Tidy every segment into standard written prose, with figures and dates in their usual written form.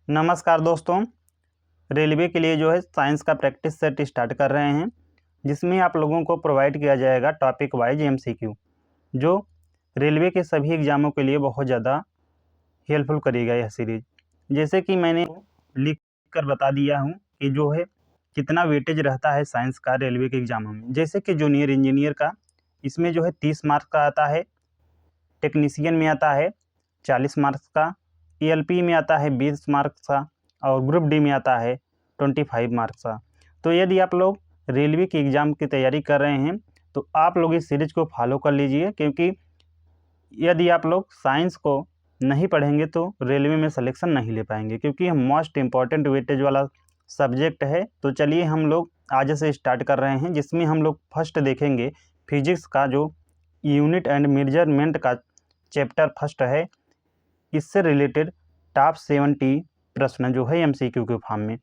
नमस्कार दोस्तों। रेलवे के लिए जो है साइंस का प्रैक्टिस सेट स्टार्ट कर रहे हैं, जिसमें आप लोगों को प्रोवाइड किया जाएगा टॉपिक वाइज एमसीक्यू, जो रेलवे के सभी एग्ज़ामों के लिए बहुत ज़्यादा हेल्पफुल करेगा यह सीरीज़। जैसे कि मैंने लिख कर बता दिया हूँ कि जो है कितना वेटेज रहता है साइंस का रेलवे के एग्ज़ामों में। जैसे कि जूनियर इंजीनियर का इसमें जो है 30 मार्क्स का आता है, टेक्नीशियन में आता है 40 मार्क्स का, ईएलपी में आता है 20 मार्क्स का और ग्रुप डी में आता है 25 मार्क्स का। तो यदि आप लोग रेलवे के एग्ज़ाम की तैयारी कर रहे हैं तो आप लोग इस सीरीज़ को फॉलो कर लीजिए, क्योंकि यदि आप लोग साइंस को नहीं पढ़ेंगे तो रेलवे में सिलेक्शन नहीं ले पाएंगे, क्योंकि यह मोस्ट इम्पॉर्टेंट वेटेज वाला सब्जेक्ट है। तो चलिए हम लोग आज से स्टार्ट कर रहे हैं, जिसमें हम लोग फर्स्ट देखेंगे फिजिक्स का जो यूनिट एंड मेजरमेंट का चैप्टर फर्स्ट है। इससे रिलेटेड टॉप 70 प्रश्न जो है एमसीक्यू के फॉर्म में।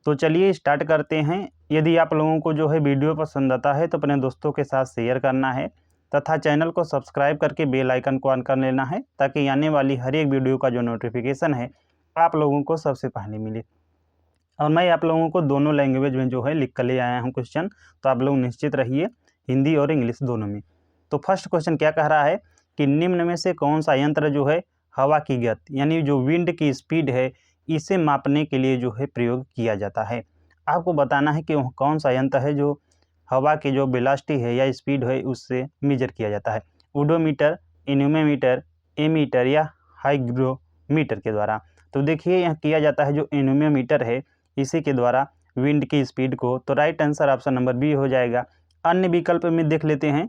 तो चलिए स्टार्ट करते हैं। यदि आप लोगों को जो है वीडियो पसंद आता है तो अपने दोस्तों के साथ शेयर करना है तथा चैनल को सब्सक्राइब करके बेल आइकन को ऑन कर लेना है, ताकि आने वाली हर एक वीडियो का जो नोटिफिकेशन है आप लोगों को सबसे पहले मिले। और मैं आप लोगों को दोनों लैंग्वेज में जो है लिख कर ले आया हूँ क्वेश्चन, तो आप लोग निश्चित रहिए, हिंदी और इंग्लिश दोनों में। तो फर्स्ट क्वेश्चन क्या कह रहा है कि निम्न में से कौन सा यंत्र जो है हवा की गति यानी जो विंड की स्पीड है इसे मापने के लिए जो है प्रयोग किया जाता है। आपको बताना है कि वह कौन सा यंत्र है जो हवा की जो वेलोसिटी है या स्पीड है उससे मेजर किया जाता है। ओडोमीटर, एनीमोमीटर, एमीटर या हाइग्रोमीटर के द्वारा। तो देखिए यह किया जाता है जो एनीमोमीटर है इसी के द्वारा विंड की स्पीड को। तो right answer option number B हो जाएगा। अन्य विकल्प में देख लेते हैं,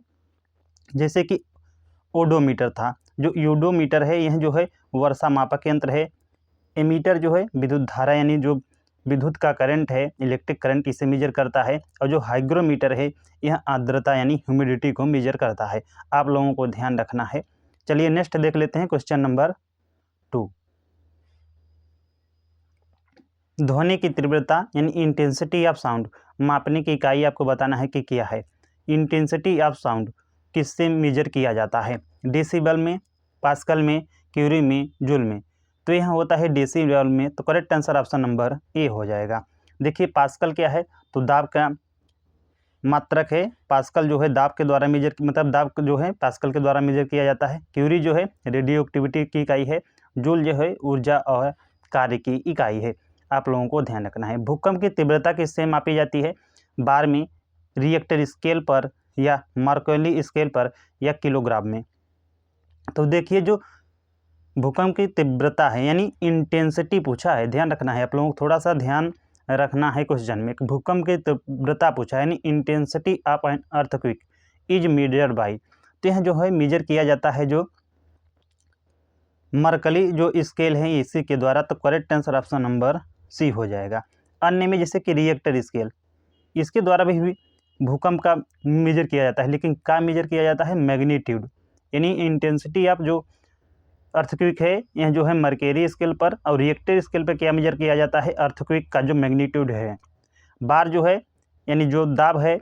जैसे कि ओडोमीटर था। जो यूडोमीटर है यह जो है वर्षा मापक यंत्र है। एमीटर जो है विद्युत धारा यानी जो विद्युत का करंट है, इलेक्ट्रिक करंट, इसे मेजर करता है। और जो हाइग्रोमीटर है यह आर्द्रता यानी ह्यूमिडिटी को मेजर करता है। आप लोगों को ध्यान रखना है। चलिए नेक्स्ट देख लेते हैं क्वेश्चन नंबर 2। ध्वनि की तीव्रता यानी इंटेंसिटी ऑफ साउंड मापने की इकाई आपको बताना है कि क्या है। इंटेंसिटी ऑफ साउंड किससे मेजर किया जाता है? डेसिबल में, पास्कल में, क्यूरी में, जूल में। तो यह होता है डेसिबल में। तो करेक्ट आंसर ऑप्शन नंबर ए हो जाएगा। देखिए पास्कल क्या है, तो दाब का मात्रक है। पास्कल जो है दाब के द्वारा मेजर मतलब दाब जो है पास्कल के द्वारा मेजर किया जाता है। क्यूरी जो है रेडियो एक्टिविटी की इकाई है। जूल जो है ऊर्जा और कार्य की इकाई है। आप लोगों को ध्यान रखना है। भूकंप की तीव्रता किससे मापी जाती है? बार में, रिएक्टर स्केल पर या मर्कली स्केल पर या किलोग्राम में। तो देखिए जो भूकंप की तीव्रता है यानी इंटेंसिटी पूछा है, ध्यान रखना है। आप लोगों को थोड़ा सा ध्यान रखना है क्वेश्चन में। भूकंप की तीव्रता पूछा है यानी intensity of an earthquake is measured by. तो यह जो है मेजर किया जाता है जो मर्कली जो स्केल है इसी के द्वारा। तो correct answer option number C हो जाएगा। अन्य में जैसे कि रिएक्टर स्केल, इसके द्वारा भी भूकंप का मेजर किया जाता है, लेकिन क्या मेजर किया जाता है? मैग्नीट्यूड यानी इंटेंसिटी ऑफ जो अर्थक्वेक है यह जो है मर्केरी स्केल पर। और रिएक्टर स्केल पर क्या मेजर किया जाता है? अर्थक्वेक का जो मैग्नीट्यूड है। बार जो है यानी जो दाब है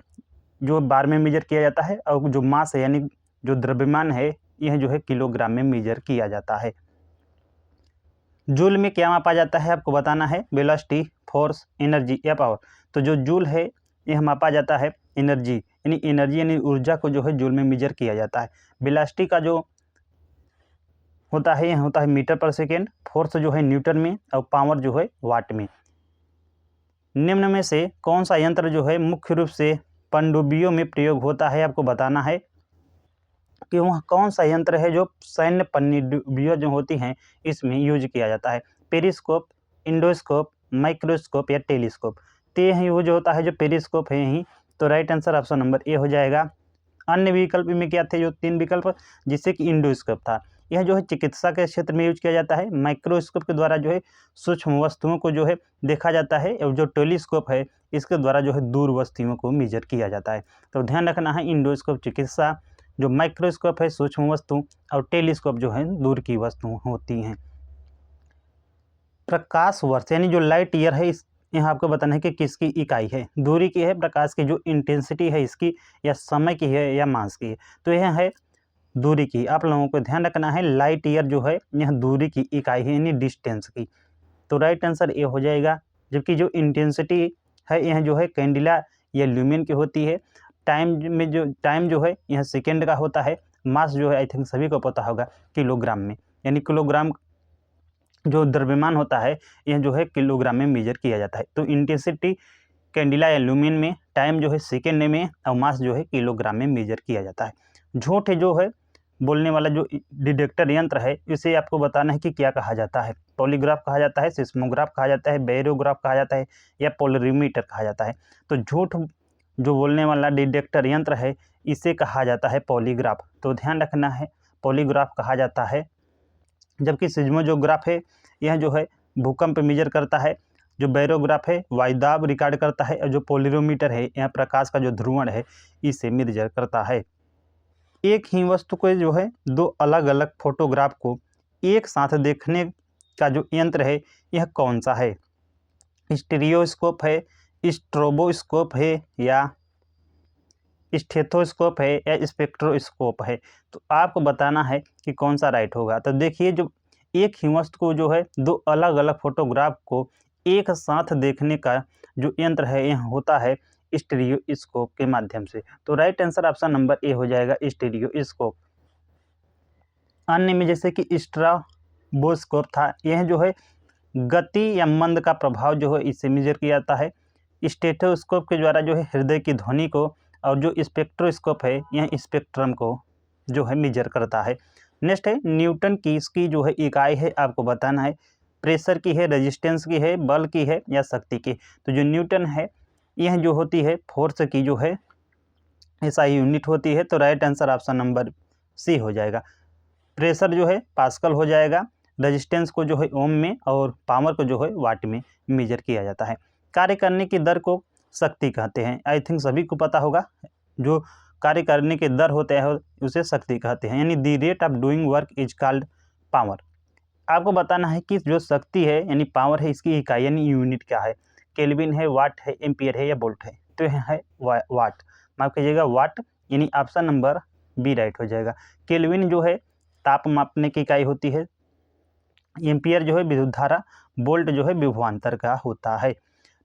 जो बार में मेजर किया जाता है। और जो मास है यानी जो द्रव्यमान है यह जो है किलोग्राम में मेजर किया जाता है। जूल में क्या मापा जाता है आपको बताना है? वेलोसिटी, फोर्स, एनर्जी या पावर। तो जो जूल है यह मापा जाता है एनर्जी यानी ऊर्जा को जो है जूल में मेजर किया जाता है। वेलोसिटी का जो होता है यह होता है मीटर पर सेकेंड। फोर्स जो है न्यूटन में और पावर जो है वाट में। निम्न में से कौन सा यंत्र जो है मुख्य रूप से पनडुब्बियों में प्रयोग होता है? आपको बताना है कि वह कौन सा यंत्र है जो सैन्य पनडुब्बियां जो होती हैं इसमें यूज किया जाता है। पेरिस्कोप, इंडोस्कोप, माइक्रोस्कोप या टेलीस्कोप। तो यह यूज होता है जो पेरिस्कोप है यही। तो राइट आंसर ऑप्शन नंबर ए हो जाएगा। अन्य विकल्प में क्या थे? जो 3 विकल्प, जिससे कि इंडोस्कोप था। यह जो है चिकित्सा के क्षेत्र में यूज किया जाता है। माइक्रोस्कोप के द्वारा जो है सूक्ष्म वस्तुओं को जो है देखा जाता है। और जो टेलीस्कोप है इसके द्वारा जो है दूर वस्तुओं को मेजर किया जाता है। तो ध्यान रखना है, इंडोस्कोप चिकित्सा, जो माइक्रोस्कोप है सूक्ष्म वस्तु और टेलीस्कोप जो है दूर की वस्तु होती हैं। प्रकाश वर्ष यानी जो लाइट ईयर है इस यहाँ आपको बताना है कि किसकी इकाई है। दूरी की है, प्रकाश की जो इंटेंसिटी है इसकी, या समय की है या मास की है। तो यह है दूरी की। आप लोगों को ध्यान रखना है लाइट ईयर जो है यह दूरी की इकाई है यानी डिस्टेंस की। तो राइट आंसर ए हो जाएगा। जबकि जो इंटेंसिटी है यह जो है कैंडिला या ल्यूमेन की होती है। टाइम जो है यह सेकेंड का होता है। मास जो है आई थिंक सभी को पता होगा किलोग्राम में, यानी किलोग्राम जो द्रव्यमान होता है यह जो है किलोग्राम में मेजर किया जाता है। तो इंटेंसिटी कैंडिला या ल्यूमेन में, टाइम जो है सेकेंड में और मास जो है किलोग्राम में मेजर किया जाता है। झूठ जो है बोलने वाला जो डिटेक्टर यंत्र है इसे आपको बताना है कि क्या कहा जाता है। पॉलीग्राफ कहा जाता है, सिस्मोग्राफ कहा जाता है, बैरोग्राफ कहा जाता है या पोलरीमीटर कहा जाता है। तो झूठ जो बोलने वाला डिटेक्टर यंत्र है इसे कहा जाता है पॉलीग्राफ। तो ध्यान रखना है पॉलीग्राफ कहा जाता है। जबकि सिस्मोग्राफ है यह जो है भूकंप मेजर करता है। जो बैरोग्राफ है वायुदाब रिकॉर्ड करता है और जो पोलरीमीटर है यह प्रकाश का जो ध्रुवण है इसे मेजर करता है। एक ही वस्तु को जो है दो अलग अलग फोटोग्राफ को एक साथ देखने का जो यंत्र है यह कौन सा है? स्टीरियोस्कोप है, स्ट्रोबोस्कोप है या स्टेथोस्कोप है या स्पेक्ट्रोस्कोप है? तो आपको बताना है कि कौन सा राइट होगा। तो देखिए जो एक ही वस्तु को जो है दो अलग अलग फोटोग्राफ को एक साथ देखने का जो यंत्र है यह होता है स्टीरियोस्कोप के माध्यम से। तो राइट आंसर ऑप्शन नंबर ए हो जाएगा स्टीरियोस्कोप। अन्य में जैसे कि स्ट्राबोस्कोप था, यह जो है गति या मंद का प्रभाव जो है इससे मेजर किया जाता है। स्टेथोस्कोप के द्वारा जो है हृदय की ध्वनि को, और जो स्पेक्ट्रोस्कोप है यह स्पेक्ट्रम को जो है मेजर करता है। नेक्स्ट है न्यूटन की इसकी जो है इकाई है आपको बताना है। प्रेशर की है, रेजिस्टेंस की है, बल की है या शक्ति की? तो जो न्यूटन है यह जो होती है फोर्स की जो है एसआई यूनिट होती है। तो right answer option number C हो जाएगा। प्रेशर जो है पास्कल हो जाएगा, रेजिस्टेंस को जो है ओम में और पावर को जो है वाट में मेजर किया जाता है। कार्य करने की दर को शक्ति कहते हैं। आई थिंक सभी को पता होगा जो कार्य करने के दर होते हैं उसे शक्ति कहते हैं, यानी the rate of doing work is called power. आपको बताना है कि जो शक्ति है यानी पावर है इसकी इकाई यानी यूनिट क्या है? केल्विन है, वाट है, एम्पियर है या वोल्ट है? तो यह है वाट। माफ कीजिएगा वाट, यानी ऑप्शन नंबर बी राइट हो जाएगा। केल्विन जो है ताप मापने की इकाई होती है, एम्पियर जो है विद्युत धारा, वोल्ट जो है विभवांतर का होता है।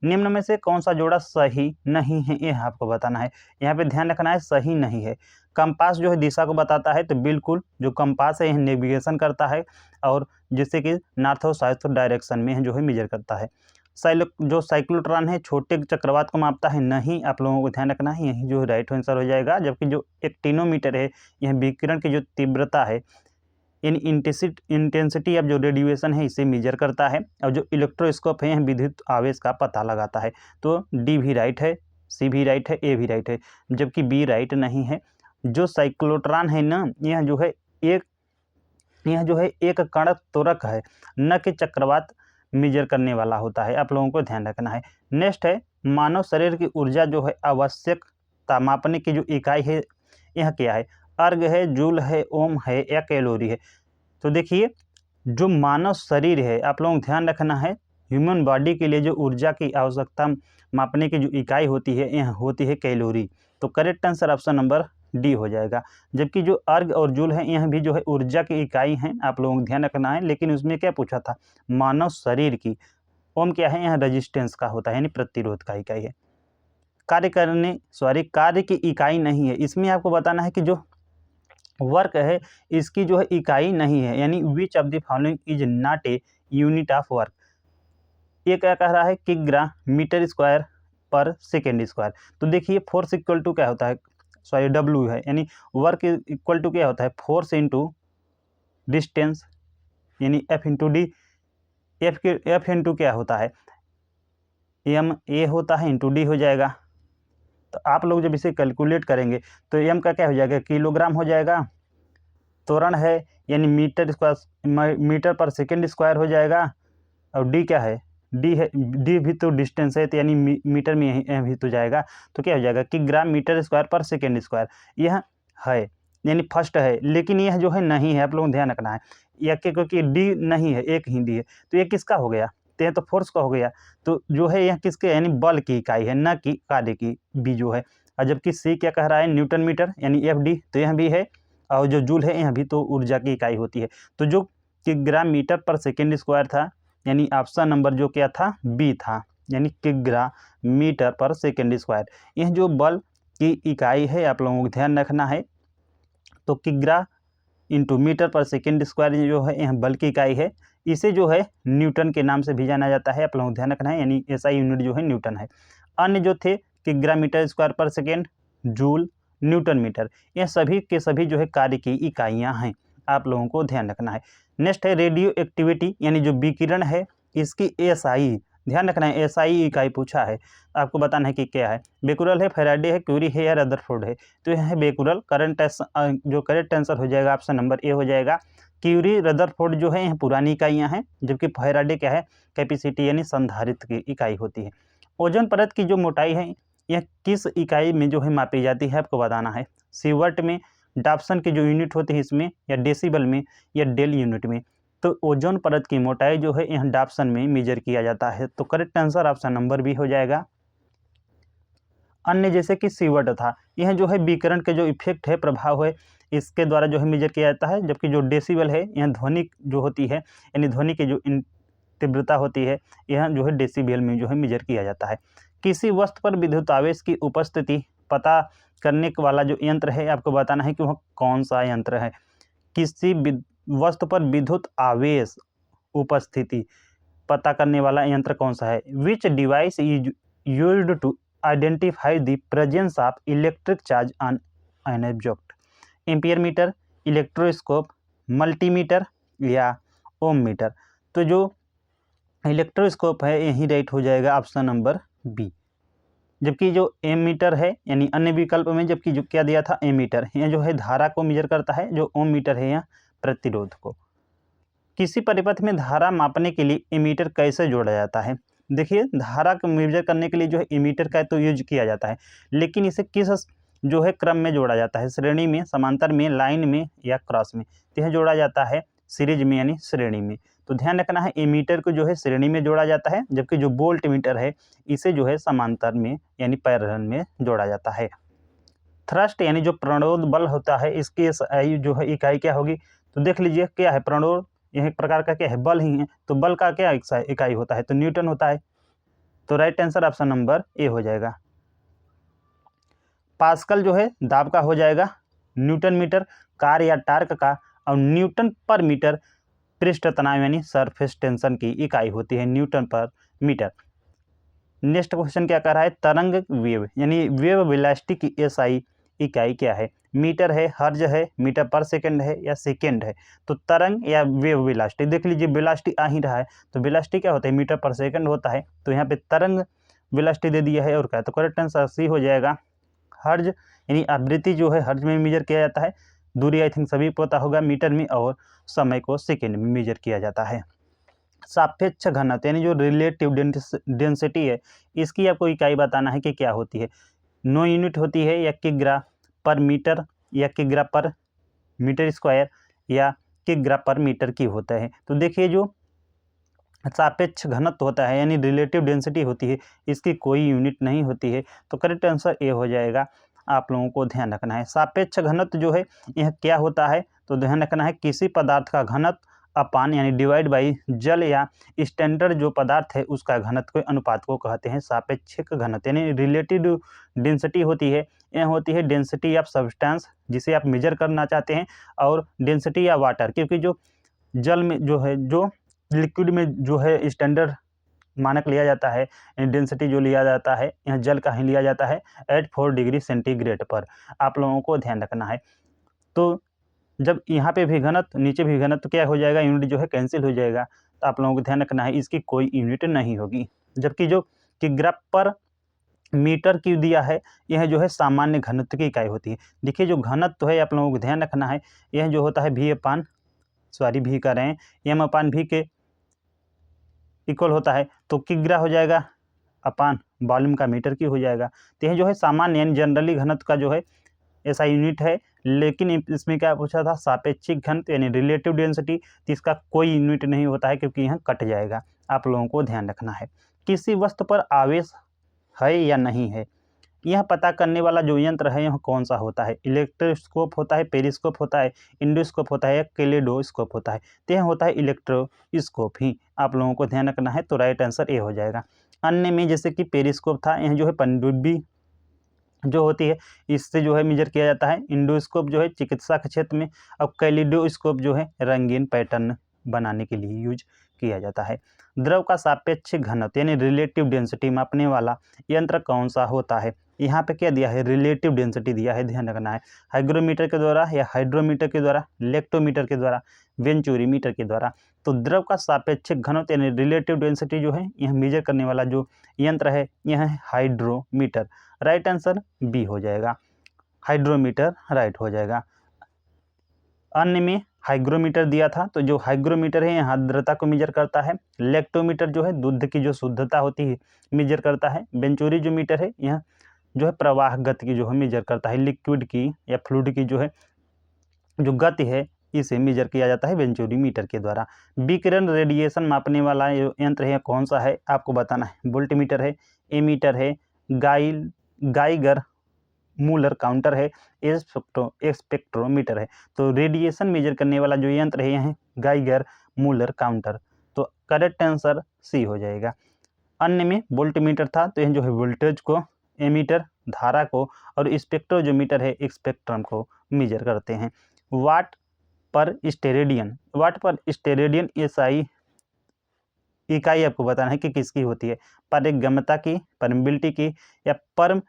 निम्न में से कौन सा जोड़ा सही नहीं है यह आपको बताना है। यहाँ पे ध्यान रखना है सही नहीं है। कंपास जो है दिशा को बताता है, तो बिल्कुल जो कंपास है यह नेविगेशन करता है और जिससे कि नॉर्थ और साउथ डायरेक्शन में जो है मेजर करता है। जो साइक्लोट्रॉन है छोटे चक्रवात को मापता है, नहीं, आप लोगों को ध्यान रखना है यही जो राइट आंसर हो जाएगा। जबकि जो एक्टिनोमीटर है यह विकिरण की जो तीव्रता है इन इंटेंसिटी ऑफ जो रेडिएशन है इसे मेजर करता है। और जो इलेक्ट्रोस्कोप है यह विद्युत आवेश का पता लगाता है। तो डी भी राइट है, सी भी राइट है, ए भी राइट है, जबकि बी राइट नहीं है। जो साइक्लोट्रॉन है ना यह जो है एक कण त्वरक है, न कि चक्रवात मेजर करने वाला होता है। आप लोगों को ध्यान रखना है। नेक्स्ट है मानव शरीर की ऊर्जा जो है आवश्यकता मापने की जो इकाई है यह क्या है? अर्ग है, जूल है, ओम है या कैलोरी है? तो देखिए जो मानव शरीर है आप लोगों को ध्यान रखना है ह्यूमन बॉडी के लिए जो ऊर्जा की आवश्यकता मापने की जो इकाई होती है यह होती है कैलोरी। तो correct answer option number D हो जाएगा। जबकि जो अर्ग और जूल है यह भी जो है ऊर्जा की इकाई हैं, आप लोगों को ध्यान रखना है। लेकिन उसमें क्या पूछा था? मानव शरीर की। ओम क्या है? यह रेजिस्टेंस का होता है यानी प्रतिरोध का इकाई है। कार्य की इकाई नहीं है। इसमें आपको बताना है कि जो वर्क है इसकी जो है इकाई नहीं है, यानी which of the following is not a unit of work. ये क्या कह रहा है? किग्रा मीटर स्क्वायर पर सेकेंड स्क्वायर। तो देखिए फोर्स इक्वल टू क्या होता है? सॉरी डब्ल्यू है, यानी वर्क इक्वल टू क्या होता है? फोर्स इंटू डिस्टेंस, यानी F into D. F into क्या होता है? एम ए होता है इंटू डी हो जाएगा। तो आप लोग जब इसे कैलकुलेट करेंगे तो एम का क्या हो जाएगा? किलोग्राम हो जाएगा। त्वरण है यानी मीटर पर सेकेंड स्क्वायर हो जाएगा। और डी क्या है? डी है, डी भी तो डिस्टेंस है तो यानी मीटर में यही भी तो जाएगा। तो क्या हो जाएगा? किग्राम मीटर स्क्वायर पर सेकेंड स्क्वायर। यह है यानी फर्स्ट है, लेकिन यह जो है नहीं है, आप लोगों को ध्यान रखना है। या क्योंकि डी नहीं है, एक ही डी है, तो ये किसका हो गया? तो यह तो फोर्स का हो गया। तो जो है यह किसके यानी बल की इकाई है, न कि कार्य की। बी जो है। और जबकि सी क्या कह रहा है? न्यूटन मीटर यानी एफ डी, तो यह भी है। और जो जूल है यह भी तो ऊर्जा की इकाई होती है। तो जो किग्राम मीटर पर सेकेंड स्क्वायर था यानी ऑप्शन नंबर जो क्या था, बी था, यानी किग्रा मीटर पर सेकेंड स्क्वायर। यह जो बल की इकाई है आप लोगों को ध्यान रखना है, तो किग्रा into metre per second square जो है यह बल की इकाई है। इसे जो है न्यूटन के नाम से भी जाना जाता है, आप लोगों को ध्यान रखना है, यानी ऐसा यूनिट जो है न्यूटन है। अन्य जो थे किग्रा मीटर स्क्वायर पर सेकेंड, जूल, न्यूटन मीटर, यह सभी के सभी जो है कार्य की इकाइयाँ हैं, आप लोगों को ध्यान रखना है। नेक्स्ट है रेडियो एक्टिविटी, यानी जो विकिरण है इसकी एसआई, ध्यान रखना है, एसआई इकाई पूछा है, आपको बताना है कि क्या है। बेकुरल है, फैराडे है, क्यूरी है या रदरफोर्ड है, तो यह है बेकुरल। करंट जो करेक्ट आंसर हो जाएगा ऑप्शन नंबर ए हो जाएगा। क्यूरी रदरफोर्ड जो है यह पुरानी इकाइयाँ हैं, जबकि फैराडे क्या है, कैपेसिटी यानी संधारित्र की इकाई होती है। ओजोन परत की जो मोटाई है यह किस इकाई में जो है मापी जाती है, आपको बताना है। सीवर्ट में, डाप्सन की जो यूनिट होती है इसमें, या डेसिबल में, या डेल यूनिट में। तो ओजोन परत की मोटाई जो है यह डाप्सन में मेजर किया जाता है, तो correct answer option number B हो जाएगा। अन्य जैसे कि सीवर्ट था, यह जो है विकिरण के जो इफेक्ट है, प्रभाव है, इसके द्वारा जो है मेजर किया जाता है। जबकि जो डेसिबल है यह ध्वनि जो होती है, यानी ध्वनि की जो तीव्रता होती है, यह जो है डेसिबल में जो है मेजर किया जाता है। किसी वस्तु पर विद्युत आवेश की उपस्थिति पता करने वाला जो यंत्र है, आपको बताना है कि वह कौन सा यंत्र है। किसी वस्तु पर विद्युत आवेश उपस्थिति पता करने वाला यंत्र कौन सा है। Which device is used to identify the presence of electric charge on an object. Ampere meter, electroscope, multimeter या ओम मीटर। तो जो इलेक्ट्रोस्कोप है यही राइट हो जाएगा ऑप्शन नंबर बी। जबकि जो एम मीटर है, यानी अन्य विकल्प में जबकि जो क्या दिया था, एम मीटर, यह जो है धारा को मेजर करता है, जो ओम मीटर है यह प्रतिरोध को। किसी परिपथ में धारा मापने के लिए एमीटर कैसे जोड़ा जाता है। देखिए, धारा को मेजर करने के लिए जो है एमीटर का तो यूज किया जाता है, लेकिन इसे किस जो है क्रम में जोड़ा जाता है, श्रेणी में, समांतर में, लाइन में या क्रॉस में। तो यह जोड़ा जाता है सीरीज में यानी श्रेणी में। तो ध्यान रखना है, एमीटर को जो है श्रेणी में जोड़ा जाता है, जबकि जो वोल्ट मीटर है इसे जो है समांतर में यानी पैरेलल में जोड़ा जाता है। थ्रस्ट यानी जो प्रणोद बल होता है, इसकी जो है इकाई क्या होगी, तो देख लीजिए क्या है, प्रणोद यह एक प्रकार का क्या है, बल ही है, तो बल का क्या इकाई होता है, तो न्यूटन होता है। तो राइट आंसर ऑप्शन नंबर ए हो जाएगा। पास्कल जो है दाब का हो जाएगा, न्यूटन मीटर कार या टार्क का, और न्यूटन पर मीटर पृष्ठ तनाव यानी सरफेस टेंशन की इकाई होती है, न्यूटन पर मीटर। नेक्स्ट क्वेश्चन क्या कर रहा है, तरंग वेव यानी वेव वेलोसिटी की एसआई इकाई क्या है। मीटर है, हर्ज है, मीटर पर सेकंड है या सेकंड है। तो तरंग या वेव वेलोसिटी, देख लीजिए वेलोसिटी आ ही रहा है, तो वेलोसिटी क्या होता है, मीटर पर सेकंड होता है, तो यहाँ पे तरंग वेलोसिटी दे दिया है, और क्या, तो करेक्ट आंसर सी हो जाएगा। हर्ज यानी आवृत्ति जो है हर्ज में मेजर किया जाता है, दूरी आई थिंक सभी पता होगा मीटर में, और समय को सेकेंड में मेजर किया जाता है। सापेक्ष घनत्व यानी जो रिलेटिव डेंसिटी है, इसकी आपको इकाई बताना है कि क्या होती है। 9 यूनिट होती है, या किग्रा पर मीटर, या किग्रा पर मीटर स्क्वायर, या किग्रा पर मीटर क्यूब होता है। तो देखिए, जो सापेक्ष घनत्व होता है यानी रिलेटिव डेंसिटी होती है, इसकी कोई यूनिट नहीं होती है, तो करेक्ट आंसर ए हो जाएगा। आप लोगों को ध्यान रखना है, सापेक्ष घनत्व जो है यह क्या होता है, तो ध्यान रखना है, किसी पदार्थ का घनत्व अपान यानी डिवाइड बाई जल या स्टैंडर्ड जो पदार्थ है उसका घनत्व के अनुपात को कहते हैं सापेक्षिक घनत्व, यानी रिलेटिव डेंसिटी होती है, यह होती है डेंसिटी ऑफ सब्सटेंस जिसे आप मेजर करना चाहते हैं, और डेंसिटी या वाटर, क्योंकि जो जल में जो है, जो लिक्विड में जो है स्टैंडर्ड मानक लिया जाता है, डेंसिटी जो लिया जाता है, यहाँ जल का ही लिया जाता है एट 4 डिग्री सेंटीग्रेड पर, आप लोगों को ध्यान रखना है। तो जब यहाँ पे भी घनत्व, नीचे भी घनत्व, तो क्या हो जाएगा, यूनिट जो है कैंसिल हो जाएगा, तो आप लोगों को ध्यान रखना है, इसकी कोई यूनिट नहीं होगी। जबकि जो किग्रा पर मीटर क्यूब दिया है, यह जो है सामान्य घनत्व की इकाई होती है। देखिए, जो घनत्व है आप लोगों को ध्यान रखना है, यह जो होता है भी कर रहे हैं, एम अपान भी के इक्वल होता है, तो किग्रा हो जाएगा अपान वॉल्यूम का मीटर की हो जाएगा। तो यह जो है सामान्य यानी जनरली घनत्व का जो है ऐसा यूनिट है, लेकिन इसमें क्या पूछा था, सापेक्षिक घनत्व यानी रिलेटिव डेंसिटी, तो इसका कोई यूनिट नहीं होता है क्योंकि यहाँ कट जाएगा, आप लोगों को ध्यान रखना है। किसी वस्तु पर आवेश है या नहीं है, यह पता करने वाला जो यंत्र है यह कौन सा होता है, इलेक्ट्रोस्कोप होता है, पेरिस्कोप होता है, इंडोस्कोप होता है या कैलेडोस्कोप होता है। तो यह होता है इलेक्ट्रोस्कोप ही, आप लोगों को ध्यान रखना है। तो राइट आंसर ए हो जाएगा। अन्य में जैसे कि पेरिस्कोप था, यह जो है पनडुब्बी जो होती है इससे जो है मेजर किया जाता है। इंडोस्कोप जो है चिकित्सा के क्षेत्र में, और कैलिडोस्कोप जो है रंगीन पैटर्न बनाने के लिए यूज किया जाता है। द्रव का सापेक्ष घनत्व यानी रिलेटिव डेंसिटी मापने वाला यंत्र कौन सा होता है? यहाँ पे क्या दिया है, रिलेटिव डेंसिटी दिया है, ध्यान रखना है। हाइग्रोमीटर के द्वारा या हाइड्रोमीटर के द्वारा, लेक्टोमीटर के द्वारा, वेंचुरीमीटर के द्वारा। तो द्रव का सापेक्ष घनत्व यानी रिलेटिव डेंसिटी जो है यह मेजर करने वाला जो यंत्र है यह है हाइड्रोमीटर। राइट आंसर बी हो जाएगा, हाइड्रोमीटर राइट हो जाएगा। अन्य में हाइग्रोमीटर दिया था, तो जो हाइग्रोमीटर है यह आर्द्रता को मेजर करता है। लेक्टोमीटर जो है दूध की जो शुद्धता होती है मेजर करता है। वेंचुरी जो मीटर है यह जो है प्रवाह गति की जो है मेजर करता है, लिक्विड की या फ्लूइड की जो है जो गति है इसे मेजर किया जाता है वेंचुरी मीटर के द्वारा। विकिरण रेडिएशन मापने वाला यंत्र है कौन सा है, आपको बताना है। वोल्टमीटर है, एमीटर है, गाइगर मूलर काउंटर है, स्पेक्ट्रोमीटर है। तो रेडिएशन मेजर करने वाला जो यंत्र है यह है गाइगर मूलर काउंटर। तो करेक्ट आंसर सी हो जाएगा। अन्य में वोल्टमीटर था, तो यह जो है वोल्टेज को, एमीटर धारा को, और स्पेक्ट्रोमीटर है स्पेक्ट्रम को मेजर करते हैं। वाट पर स्टेरेडियन एसआई इकाई आपको बताना है कि किसकी होती है, पारगम्यता की, परमिबिलिटी की, या परम,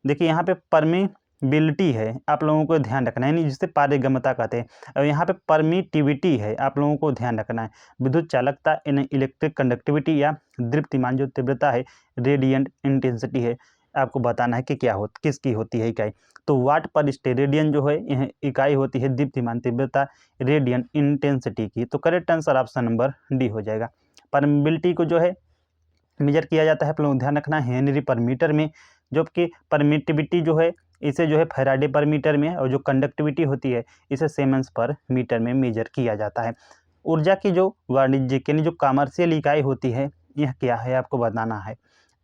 देखिए यहाँ पे परमिबिलिटी है, आप लोगों को ध्यान रखना है, नहीं जिससे पारगम्यता कहते हैं। और यहाँ पे परमिटिविटी है, आप लोगों को ध्यान रखना है। विद्युत चालकता यानी इलेक्ट्रिक कंडक्टिविटी या दीप्तिमान जो तीव्रता है, रेडियंट इंटेंसिटी है, आपको बताना है कि किसकी होती है इकाई। तो वाट पर स्टेरेडियन जो है यह इकाई होती है दीप्तिमान तीव्रता, रेडियंट इंटेंसिटी की। तो correct answer option number D हो जाएगा। परमिबिलिटी को जो है मेजर किया जाता है, आप लोग ध्यान रखना है, हेनरी पर मीटर में, जबकि परमिटिविटी जो है इसे जो है फैराडे पर मीटर में, और जो कंडक्टिविटी होती है इसे सीमेंस पर मीटर में मेजर किया जाता है। ऊर्जा की जो वाणिज्यिक यानी जो कमर्शियल इकाई होती है यह क्या है, आपको बताना है।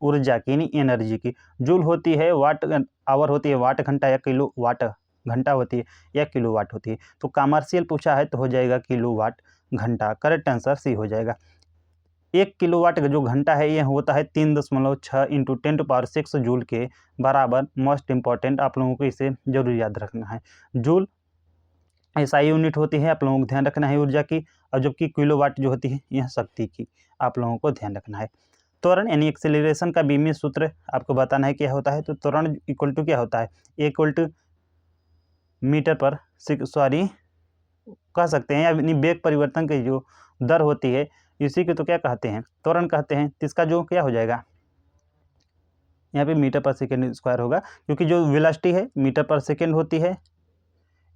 ऊर्जा की यानी एनर्जी की जूल होती है, वाट आवर होती है, वाट घंटा या किलो वाट घंटा होती है, या किलो वाट होती है। तो कमर्शियल पूछा है तो हो जाएगा किलो वाट घंटा। करेक्ट आंसर सी हो जाएगा। 1 किलोवाट का जो घंटा है यह होता है 3.6 इंटू 10⁶ जूल के बराबर। मोस्ट इंपॉर्टेंट, आप लोगों को इसे जरूर याद रखना है। जूल एसआई यूनिट होती है, आप लोगों को ध्यान रखना है ऊर्जा की, और जबकि किलोवाट जो होती है यह शक्ति की, आप लोगों को ध्यान रखना है। त्वरण यानी एक्सेलरेशन का बीमी सूत्र आपको बताना है क्या होता है। तो त्वरण इक्वल टू क्या होता है, इक्वल टू मीटर पर कह सकते हैं, यानी वेग परिवर्तन की जो दर होती है इसी को तो क्या कहते हैं, त्वरण कहते हैं। तो इसका जो क्या हो जाएगा, यहाँ पे मीटर पर सेकेंड स्क्वायर होगा, क्योंकि जो वेलोसिटी है मीटर पर सेकेंड होती है,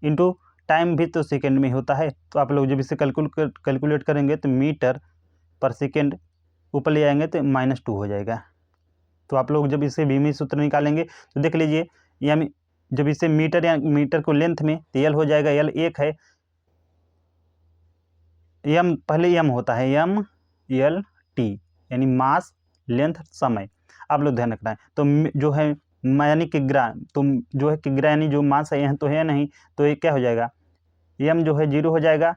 इनटू टाइम भी तो सेकेंड में होता है। तो आप लोग जब इसे कैलकुलेट करेंगे तो मीटर पर सेकेंड ऊपर ले आएंगे तो -2 हो जाएगा। तो आप लोग जब इसे बीमी सूत्र निकालेंगे तो देख लीजिए, यानी जब इसे मीटर या मीटर को लेंथ में, तो एल हो जाएगा, एल 1 है, एम पहले एम होता है, एम एल टी यानी मास लेंथ समय, आप लोग ध्यान रखना है। तो जो है यानी किग्रा, तो जो है किग्रा यानी जो मास है यह तो है नहीं, तो ये क्या हो जाएगा, एम जो है 0 हो जाएगा,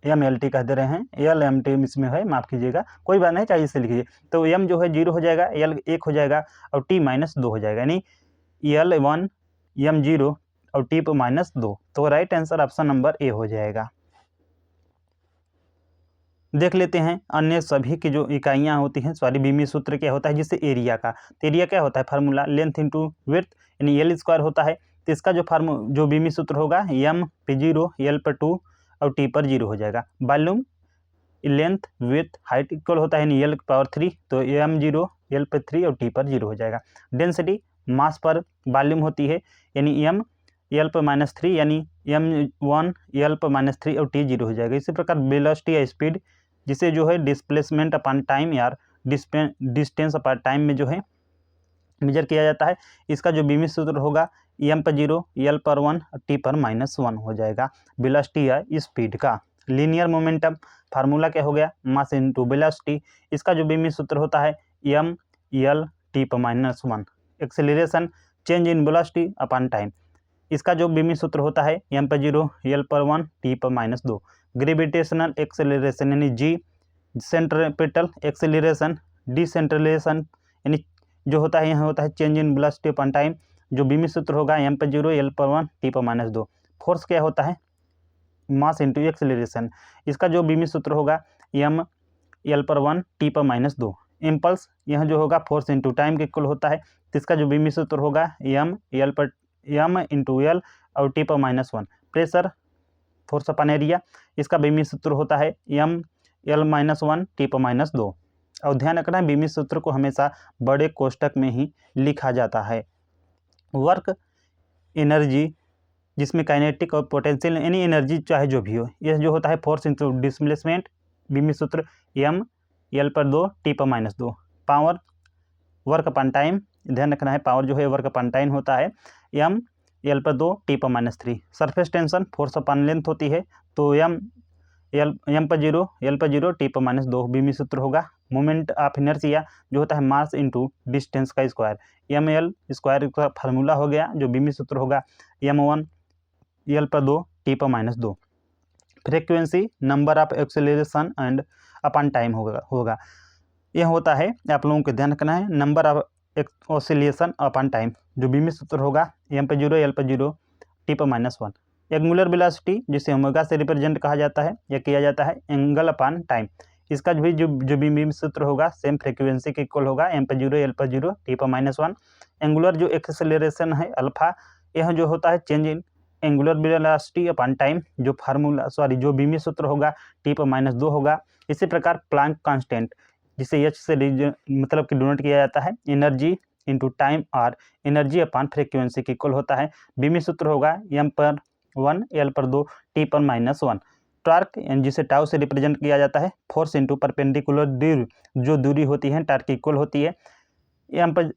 एम एल टी कह दे रहे हैं, एल एम टी इसमें है, माफ़ कीजिएगा, कोई बात नहीं, चाहिए इसे लिखिए। तो एम जो है 0 हो जाएगा, एल 1 हो जाएगा, और टी -2 हो जाएगा, यानी एल 1 एम 0 और टी पर -2। तो राइट आंसर ऑप्शन नंबर ए हो जाएगा। देख लेते हैं अन्य सभी की जो इकाइयाँ होती हैं, सॉरी बीमी सूत्र क्या होता है, जिससे एरिया का, तो एरिया क्या होता है, फार्मूला लेंथ इंटू विड्थ यानी एल स्क्वायर होता है। तो इसका जो बीमी सूत्र होगा, एम पे 0, एल पर 2 और टी पर 0 हो जाएगा। Volume length width height equal होता है, यानी एल पावर 3, तो एम 0 एल पर 3 और टी पर 0 हो जाएगा। डेंसिटी मास पर वॉल्यूम होती है, यानी एम एल पर -3 यानी एम 1 एल पर -3 और टी 0 हो जाएगा। इसी प्रकार वेलोसिटी या स्पीड, जिसे जो है डिस्प्लेसमेंट अपॉन टाइम या डिस्टेंस अपॉन टाइम में जो है मेजर किया जाता है। इसका जो बीमी सूत्र होगा, एम पर 0 एल पर 1 टी पर -1 हो जाएगा। वेलोसिटी या स्पीड का लीनियर मोमेंटम फार्मूला क्या हो गया, मास इनटू वेलोसिटी। इसका जो बीमी सूत्र होता है, एम एल टी पर -1। Acceleration change in velocity upon time. इसका जो बीमी सूत्र होता है m/0 l/1 t/-2। Gravitational acceleration यानी g, सेंट्रीपिटल एक्सेलरेशन, डिसेंट्रलाइजेशन यानी जो होता है यहाँ होता है change in velocity upon time. जो बीमी सूत्र होगा m/0 l/1 t/-2। फोर्स क्या होता है, मास इंटू एक्सेलरेशन। इसका जो बीमी सूत्र होगा m l/1 t/-2। इम्पल्स यह जो होगा फोर्स इंटू टाइम के इक्वल होता है, तो इसका जो बीमी सूत्र होगा m इंटू l और t/-1। प्रेशर फोर्स अपन एरिया, इसका बीमी सूत्र होता है m l-1 t/-2। और ध्यान रखना है बीमी सूत्र को हमेशा बड़े कोष्टक में ही लिखा जाता है। वर्क एनर्जी जिसमें काइनेटिक और पोटेंशियल एनी एनर्जी चाहे जो भी हो, यह जो होता है फोर्स इंटू डिस्प्लेसमेंट, बीमी सूत्र m l/2 t/-2। Power work upon time, ध्यान रखना है पावर जो है वर्क अपन टाइम होता है m l/2 t/-3। Surface tension force upon length होती है, तो m/0 l/0 t/-2 बीमी सूत्र होगा। मोमेंट ऑफ इनर्शिया जो होता है मास इंटू डिस्टेंस का स्क्वायर, ml स्क्वायर का फार्मूला हो गया, जो बीमी सूत्र होगा m1 l/2 t/-2। Frequency number of acceleration and upon time होगा। यह होता है आप लोगों को ध्यान रखना है number of oscillation upon time, जो बीमी सूत्र होगा m/0 l/0 t/-1। Angular velocity जिसे ओमेगा से रिप्रेजेंट कहा जाता है या किया जाता है एंगल अपन टाइम, इसका भी जो बीमी सूत्र होगा सेम फ्रीक्वेंसी के इक्वल होगा m/0 l/0 t/-1। एंगुलर जो एक्सेलरेशन है अल्फा, यह जो होता है change in angular velocity upon time, जो फार्मूला जो बीमी सूत्र होगा t/-2 होगा। इसी प्रकार प्लांक कांस्टेंट जिसे h से मतलब कि डिनोट किया जाता है एनर्जी इंटू टाइम और एनर्जी अपॉन फ्रीक्वेंसी के इक्वल होता है। बीमी सूत्र होगा m/1 l/2 t/-1। टॉर्क जिसे टाउ से रिप्रेजेंट किया जाता है फोर्स इंटू परपेंडिकुलर दूरी, जो दूरी होती है टॉर्क की इक्वल होती है m/1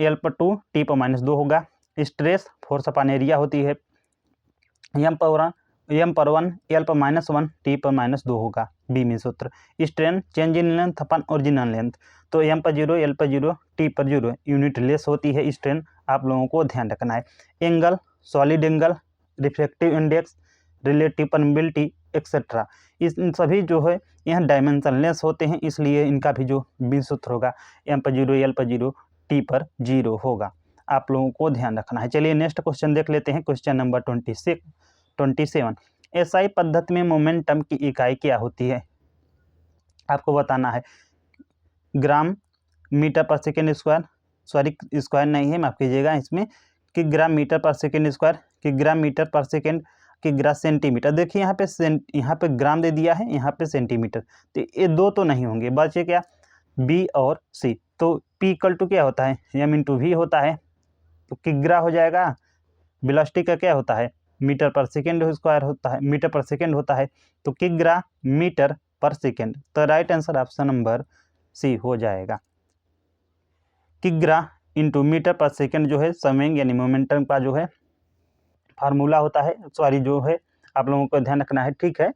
l/2 t/-2 होगा। स्ट्रेस फोर्स अपॉन एरिया होती है m/1 l/-1 t/-2 होगा बीमी सूत्र। Strain change in length upon original length, तो m/0 l/0 t/0 unit less होती है स्ट्रेन, आप लोगों को ध्यान रखना है। Angle, solid angle, refractive index, relative permeability etcetera, इन सभी जो है यह डायमेंशनलेस होते हैं, इसलिए इनका भी जो बीमी सूत्र होगा m/0 l/0 t/0 होगा। आप लोगों को ध्यान रखना है। चलिए नेक्स्ट क्वेश्चन देख लेते हैं, क्वेश्चन नंबर 27। एसआई पद्धति में मोमेंटम की इकाई क्या होती है, आपको बताना है। ग्राम metre per second square, sorry square नहीं है, माफ कीजिएगा, इसमें कि ग्राम मीटर पर सेकेंड स्क्वायर, कि ग्राम मीटर पर सेकेंड, कि ग्राम सेंटीमीटर। देखिए यहाँ पे ग्राम दे दिया है, यहाँ पे सेंटीमीटर, तो ये दो तो नहीं होंगे, बचे क्या बी और सी। तो पी इक्वल टू क्या होता है m/v होता है, तो किग्रा हो जाएगा। वेलोसिटी का क्या होता है मीटर पर सेकेंड स्क्वायर होता है, मीटर पर सेकेंड होता है, तो किग्रा मीटर पर सेकेंड। तो right answer option number C हो जाएगा। किग्रा इंटू मीटर पर सेकेंड जो है समय यानी मोमेंटम का जो है फार्मूला होता है, सॉरी जो है आप लोगों को ध्यान रखना है, ठीक है।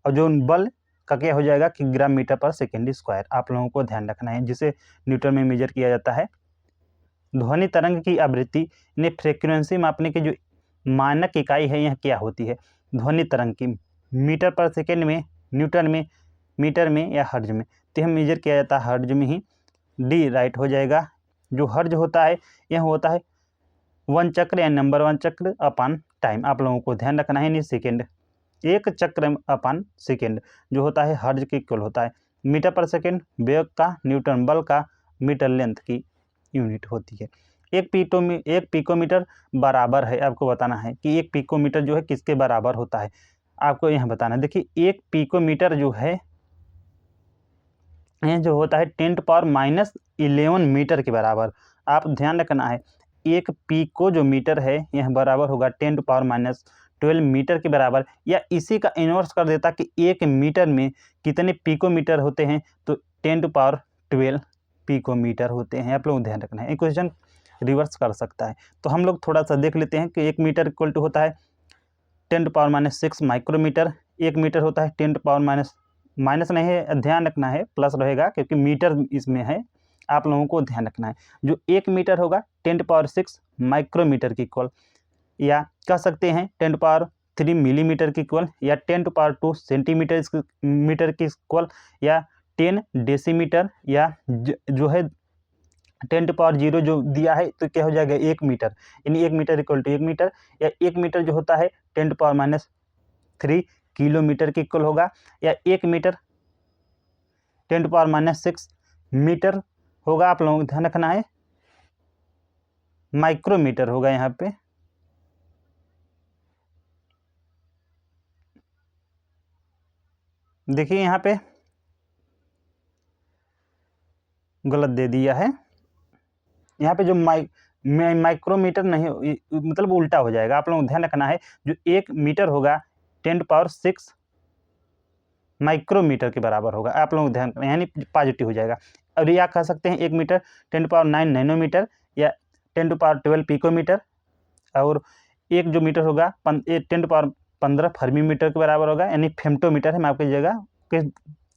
और जो बल का क्या हो जाएगा किग्रा मीटर पर सेकेंड स्क्वायर, आप लोगों को ध्यान रखना है, जिसे न्यूटन में मेजर किया जाता है। ध्वनि तरंग की आवृत्ति ने फ्रीक्वेंसी मापने की जो मानक इकाई है यह क्या होती है, ध्वनि तरंग की मीटर पर सेकेंड में, न्यूटन में, मीटर में या हर्ज में, तो यह मेजर किया जाता है हर्ज में ही, डी राइट हो जाएगा। जो हर्ज होता है यह होता है 1 चक्र या नंबर 1 चक्र अपन टाइम, आप लोगों को ध्यान रखना है, नहीं सेकेंड, एक चक्र अपन सेकेंड जो होता है हर्ज के इक्वल होता है। मीटर पर सेकेंड वेग का, न्यूटन बल का, मीटर लेंथ की यूनिट होती है। एक पिकोमीटर बराबर है, आपको बताना है कि एक पिकोमीटर जो है किसके बराबर होता है, आपको यहाँ बताना है। देखिए एक पिकोमीटर जो है यह जो होता है 10⁻⁻11 मीटर के बराबर, आप ध्यान रखना है। एक पिको जो मीटर है यह बराबर होगा 10⁻12 मीटर के बराबर, या इसी का इन्वर्स कर देता कि एक मीटर में कितने पिकोमीटर होते हैं, तो 10⁻12 पिकोमीटर होते हैं, आप लोग ध्यान रखना है। एक क्वेश्चन रिवर्स कर सकता है, तो हम लोग थोड़ा सा देख लेते हैं कि एक मीटर इक्वल टू होता है 10⁻⁻6 माइक्रोमीटर, एक मीटर होता है 10⁻⁻, माइनस नहीं है, ध्यान रखना है, प्लस रहेगा क्योंकि मीटर इसमें है, आप लोगों को ध्यान रखना है। जो 1 मीटर होगा 10⁶ माइक्रोमीटर की इक्वल, या कह सकते हैं 10⁻³ मिलीमीटर की इक्वल, या 10⁻² सेंटीमीटर मीटर की इक्वल, या 10 डेसीमीटर, या जो है 10⁻0 जो दिया है तो क्या हो जाएगा 1 मीटर, यानी 1 मीटर इक्वल टू 1 मीटर, या 1 मीटर जो होता है 10⁻³ किलोमीटर की इक्वल होगा, या 1 मीटर 10⁻6 मीटर होगा। आप लोगों को ध्यान रखना है माइक्रोमीटर होगा यहाँ पे। देखिए यहाँ पे गलत दे दिया है, यहाँ पे जो माइक्रोमीटर नहीं, मतलब उल्टा हो जाएगा। आप लोगों को ध्यान रखना है जो 1 मीटर होगा 10⁻6 माइक्रोमीटर के बराबर होगा। आप लोगों को ध्यान रखना है, यानी पॉजिटिव हो जाएगा। और या कह सकते हैं 1 मीटर 10⁻9 नैनोमीटर, या 10⁻12 पिकोमीटर, और एक जो मीटर होगा 10⁻15 फर्मीमीटर के बराबर होगा, यानी फेम्टोमीटर है, माफ कीजिएगा।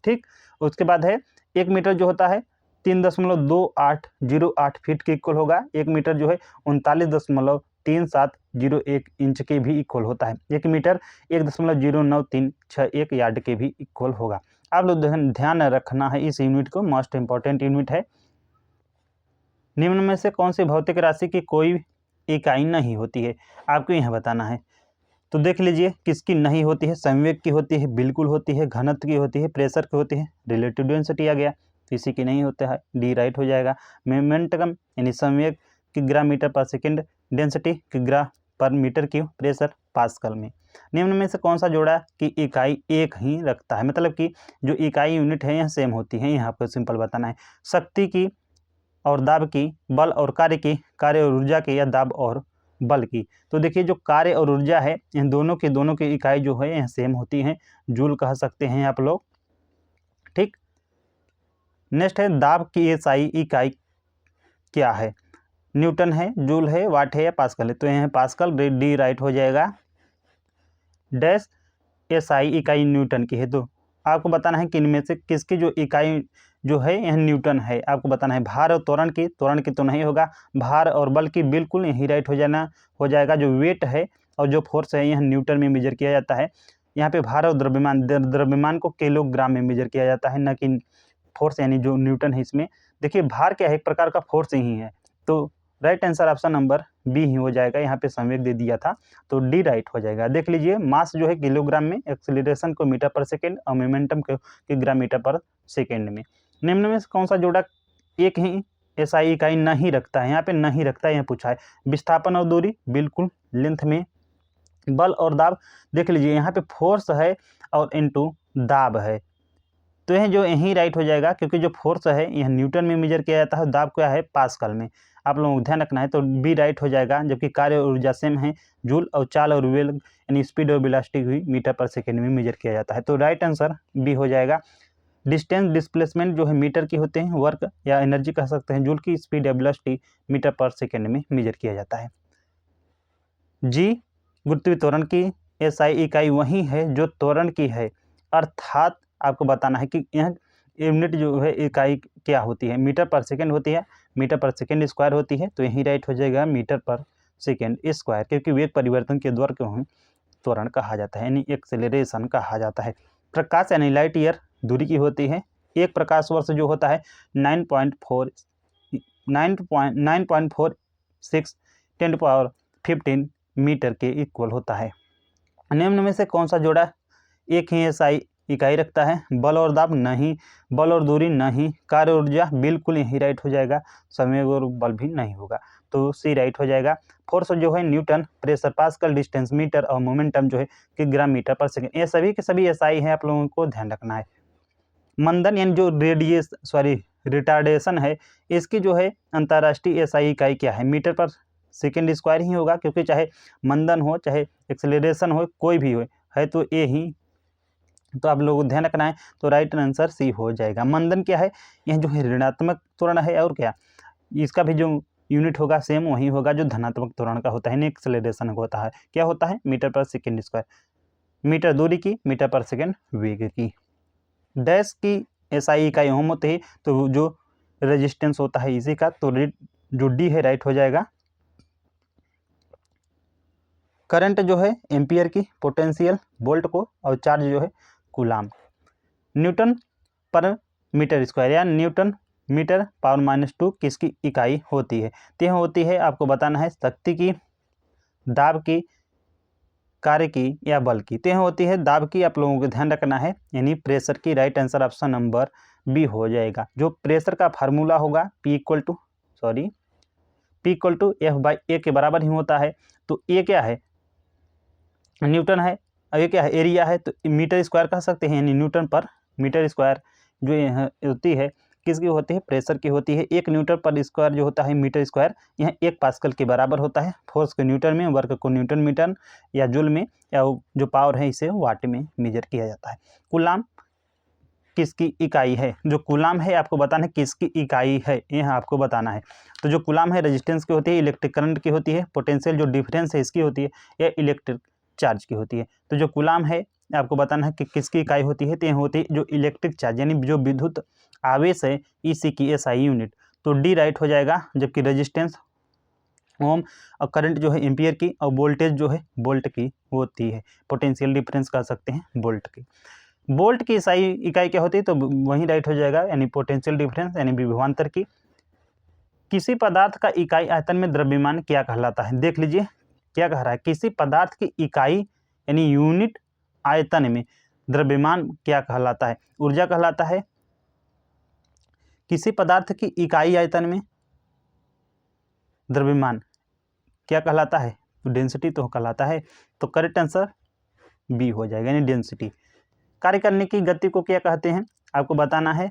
ठीक, उसके बाद है 1 मीटर जो होता है 3.2808 फीट के इक्वल होगा। 1 मीटर जो है 39.3701 इंच के भी इक्वल होता है। 1 मीटर 1.09361 यार्ड के भी इक्वल होगा। आप लोग ध्यान रखना है इस यूनिट को, मोस्ट इंपॉर्टेंट यूनिट है। निम्न में से कौन सी भौतिक राशि की कोई इकाई नहीं होती है, आपको यह बताना है। तो देख लीजिए किसकी नहीं होती है। संवेग की होती है, बिल्कुल होती है, घनत्व की होती है, प्रेशर की होती है, रिलेटिव डेंसिटी आ गया, किसी की नहीं होता है, डी राइट हो जाएगा। मोमेंटम यानी संवेग की ग्राम मीटर पर सेकेंड, डेंसिटी की ग्राम पर मीटर क्यूब, प्रेशर पास्कल में। निम्न में से कौन सा जोड़ा कि इकाई एक ही रखता है, मतलब कि जो इकाई यूनिट है यह सेम होती है। यहाँ पर सिंपल बताना है। शक्ति की और दाब की, बल और कार्य की, कार्य और ऊर्जा की, या दाब और बल की। तो देखिए जो कार्य और ऊर्जा है इन दोनों की इकाई जो है यह सेम होती है, जूल कह सकते हैं आप लोग। ठीक, नेक्स्ट है दाब की एसआई इकाई क्या है, न्यूटन है, जूल है, वाट है, या पास्कल है। तो यह पास्कल, डी राइट हो जाएगा। डैश एसआई इकाई न्यूटन की है। तो आपको बताना है कि इनमें से किसकी जो इकाई जो है यह न्यूटन है। आपको बताना है भार और त्वरण की तो नहीं होगा, भार और बल की बिल्कुल यही राइट हो जाएगा। जो वेट है और जो फोर्स है यह न्यूटन में मेजर किया जाता है। यहाँ पे भार और द्रव्यमान को किलोग्राम में मेजर किया जाता है, न कि फोर्स, यानी जो न्यूटन है इसमें। देखिए भार क्या है, एक प्रकार का फोर्स ही है। तो right answer option number B ही हो जाएगा। यहाँ पे संवेग दे दिया था तो डी राइट हो जाएगा। देख लीजिए मास जो है किलोग्राम में, एक्सेलरेशन को मीटर पर सेकेंड, और मोमेंटम को ग्राम मीटर पर सेकेंड में। निम्न में कौन सा जोड़ा एक ही एसआई इकाई नहीं रखता है, यहाँ पे नहीं रखता है, यह पूछा है। विस्थापन और दूरी बिल्कुल लेंथ में। बल और दाब देख लीजिए यहाँ पे फोर्स है और इनटू दाब है, तो यह जो यहीं राइट हो जाएगा, क्योंकि जो फोर्स है यह न्यूटन में मेजर किया जाता है, दाब क्या है पास्कल में। आप लोगों को ध्यान रखना है। तो बी राइट हो जाएगा। जबकि कार्य और ऊर्जा सेम है, जूल, और चाल और वेग यानी स्पीड और वेलोसिटी हुई मीटर पर सेकेंड में मेजर किया जाता है। तो राइट आंसर बी हो जाएगा। डिस्टेंस डिस्प्लेसमेंट जो है मीटर की होते हैं, वर्क या एनर्जी कह सकते हैं, जूल की, स्पीड या वेलोसिटी मीटर पर सेकेंड में मेजर किया जाता है। जी गुरुत्वीय त्वरण की एसआई इकाई वही है जो त्वरण की है, अर्थात आपको बताना है कि यह यूनिट जो है इकाई क्या होती है, मीटर पर सेकेंड होती है, मीटर पर सेकेंड स्क्वायर होती है। तो यही राइट हो जाएगा मीटर पर सेकेंड स्क्वायर, क्योंकि वेग परिवर्तन के द्वारा को त्वरण कहा जाता है, यानी एक्सेलरेशन कहा जाता है। प्रकाश यानी लाइट ईयर दूरी की होती है। एक प्रकाश वर्ष जो होता है 9.46 10⁻15 मीटर के इक्वल होता है। निम्न में से कौन सा जोड़ा एक ही एसआई इकाई रखता है, बल और दाब नहीं, बल और दूरी नहीं, कार्य ऊर्जा बिल्कुल यही राइट हो जाएगा, संवेग और बल भी नहीं होगा, तो सी राइट हो जाएगा। फोर्स जो है newton, pressure pascal, distance metre, और मोमेंटम जो है किलोग्राम मीटर पर सेकेंड। ये सभी के सभी एसआई हैं, आप लोगों को ध्यान रखना है। मंदन यानी जो रिटार्डेशन है, इसकी जो है अंतर्राष्ट्रीय एसआई इकाई क्या है, मीटर पर सेकेंड स्क्वायर ही होगा, क्योंकि चाहे मंदन हो चाहे एक्सेलरेशन हो कोई भी हो है तो ए ही। तो आप लोगों को ध्यान रखना है। तो राइट आंसर सी हो जाएगा। मंदन क्या है, यह जो है ऋणात्मक त्वरण है, और क्या इसका भी जो यूनिट होगा सेम वही होगा जो धनात्मक त्वरण का होता है, नहीं एक्सेलरेशन होता है। क्या होता है, metre per second square, metre दूरी की, मीटर पर सेकेंड वेग की। डैश की एसआई इकाई ओम होती है, तो जो रेजिस्टेंस होता है इसी का, तो जो डी है राइट हो जाएगा। करंट जो है एम्पियर की, पोटेंशियल वोल्ट को, और चार्ज जो है कूलाम। न्यूटन पर मीटर स्क्वायर या न्यूटन मीटर पावर -2 किसकी इकाई होती है? तो यह होती है, आपको बताना है शक्ति की, दाब की, कार्य की या बल की। तो यह होती है दाब की, आप लोगों को ध्यान रखना है, यानी प्रेशर की। Right answer option number B हो जाएगा। जो प्रेशर का फार्मूला होगा P इक्वल टू F/A के बराबर ही होता है। तो ए क्या है? न्यूटन है, और ये क्या है? एरिया है, तो मीटर स्क्वायर कह सकते हैं, यानी न्यूटन पर मीटर स्क्वायर जो यह होती है किसकी होती है? प्रेशर की होती है। 1 न्यूटन पर स्क्वायर जो होता है मीटर स्क्वायर, यह 1 पास्कल के बराबर होता है। फोर्स को न्यूटन में, वर्क को न्यूटन मीटर या जूल में, या जो पावर है इसे वाट में मेजर किया जाता है। कूलाम किसकी इकाई है? जो कूलाम है आपको बताना है किसकी इकाई है, यह आपको बताना है। तो जो कूलाम है रेजिस्टेंस की होती है, इलेक्ट्रिक करंट की होती है, पोटेंशियल जो डिफरेंस है इसकी होती है, या इलेक्ट्रिक चार्ज की होती है। तो जो कूलाम है आपको बताना है कि किसकी इकाई होती है, तो यह होती है जो इलेक्ट्रिक चार्ज, यानी जो विद्युत आवेश है इसी की SI यूनिट। तो डी राइट हो जाएगा। जबकि रेजिस्टेंस ओम, और करंट जो है एम्पियर की, और वोल्टेज जो है वोल्ट की होती है। पोटेंशियल डिफरेंस कह सकते हैं वोल्ट की। वोल्ट की SI इकाई क्या होती है? तो वही राइट हो जाएगा, यानी पोटेंशियल डिफरेंस, यानी विभवांतर की। किसी पदार्थ का इकाई आयतन में द्रव्यमान क्या कहलाता है? देख लीजिए क्या कह रहा है, किसी पदार्थ की इकाई यानी यूनिट आयतन में द्रव्यमान क्या कहलाता है? ऊर्जा कहलाता है। किसी पदार्थ की इकाई आयतन में द्रव्यमान क्या कहलाता है? तो डेंसिटी तो कहलाता है। तो करेक्ट आंसर बी हो जाएगा, यानी डेंसिटी। कार्य करने की गति को क्या कहते हैं? आपको बताना है।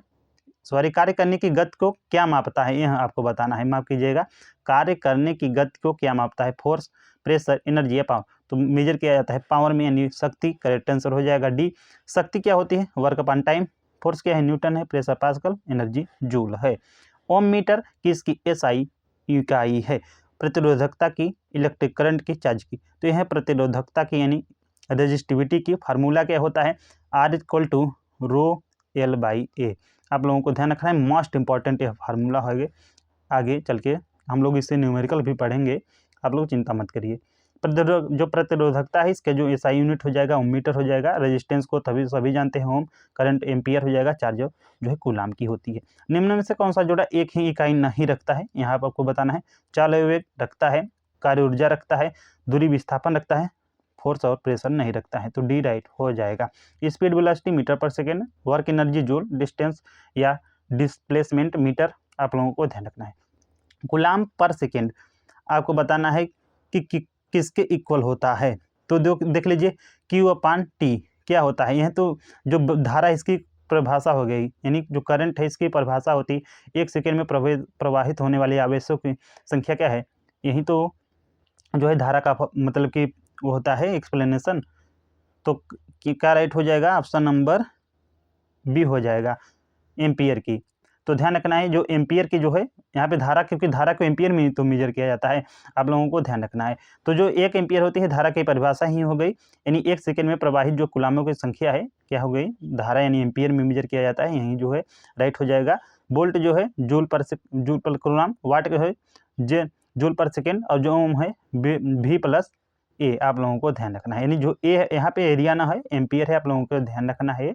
कार्य करने की गति को क्या मापता है, यह आपको बताना है। माफ कीजिएगा, कार्य करने की गति को क्या मापता है? फोर्स, प्रेशर, एनर्जी या पावर। तो मेजर किया जाता है पावर में, यानी शक्ति। करेक्ट आंसर हो जाएगा डी। शक्ति क्या होती है? Work upon time. फोर्स क्या है? न्यूटन है। प्रेशर पास्कल, एनर्जी जूल है। ओम मीटर किसकी SI इकाई है? प्रतिरोधकता की, इलेक्ट्रिक करंट की, चार्ज की। तो यह प्रतिरोधकता की यानी रेजिस्टिविटी की। फार्मूला क्या होता है? R = ρL/A। आप लोगों को ध्यान रखना है, मोस्ट इंपॉर्टेंट यह फार्मूला है। आगे चल के हम लोग इससे न्यूमेरिकल भी पढ़ेंगे, आप लोग चिंता मत करिए। जो प्रतिरोधकता है इसके जो SI यूनिट हो जाएगा ओम मीटर हो जाएगा। रेजिस्टेंस को सभी जानते हैं ओम, करंट एम्पियर हो जाएगा, चार्ज जो है कूलाम की होती है। निम्न में से कौन सा जोड़ा एक ही इकाई नहीं रखता है? यहाँ पर आपको बताना है। चालक वेग रखता है, कार्य ऊर्जा रखता है, दूरी विस्थापन रखता है, फोर्स और प्रेशर नहीं रखता है। तो डी राइट हो जाएगा। Speed velocity metre per second, work energy joule, distance या डिस्प्लेसमेंट मीटर, आप लोगों को ध्यान रखना है। कूलाम पर सेकेंड आपको बताना है कि किसके इक्वल होता है? तो देख लीजिए Q/T क्या होता है? यह तो जो धारा इसकी परिभाषा हो गई, यानी जो करंट है इसकी परिभाषा होती है 1 सेकेंड में प्रवाहित होने वाले आवेशों की संख्या क्या है? यही तो जो है धारा का मतलब कि वो होता है एक्सप्लेनेशन। तो क्या राइट हो जाएगा? ऑप्शन नंबर बी हो जाएगा, एम्पियर की। तो ध्यान रखना है, जो एम्पियर की जो है यहाँ पे धारा, क्योंकि धारा को एम्पियर में तो मेजर किया जाता है, आप लोगों को ध्यान रखना है। तो जो 1 एम्पियर होती है धारा की परिभाषा ही हो गई, यानी 1 सेकेंड में प्रवाहित जो कूलामों की संख्या है क्या हो गई? धारा, यानी एम्पियर में मेजर किया जाता है, यही जो है राइट हो जाएगा। वोल्ट जो है जूल पर कूलाम, वाट जो है जूल पर सेकेंड, और जो ओम है V+A, आप लोगों को ध्यान रखना है। यानी जो ए है यहाँ पे एरिया ना है, एम्पियर है, आप लोगों को ध्यान रखना है,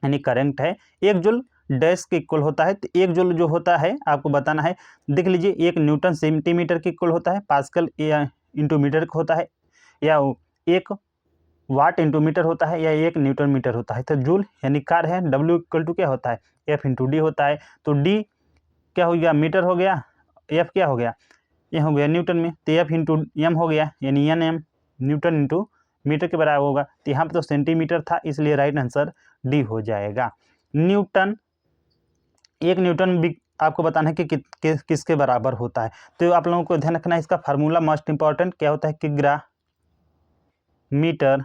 यानी करंट है। 1 जूल डैश के इक्वल होता है। तो 1 जूल जो होता है आपको बताना है, देख लीजिए 1 न्यूटन सेंटीमीटर के इक्वल होता है, पास्कल इंटू मीटर होता है, या 1 वाट इंटू मीटर होता है, या 1 न्यूटन मीटर होता है। तो जूल यानी कार है, W = क्या होता है? F × D होता है। तो D क्या हो गया? मीटर हो गया, F क्या हो गया? यह हो गया न्यूटन में, तो F × M हो गया, यानी NM, न्यूटन इंटू मीटर के बराबर होगा। तो यहाँ पर तो सेंटीमीटर था, इसलिए राइट आंसर डी हो जाएगा। न्यूटन, 1 न्यूटन भी आपको बताना है कि किसके बराबर होता है। तो आप लोगों को ध्यान रखना है, इसका फार्मूला मोस्ट इंपॉर्टेंट क्या होता है? किग्रा मीटर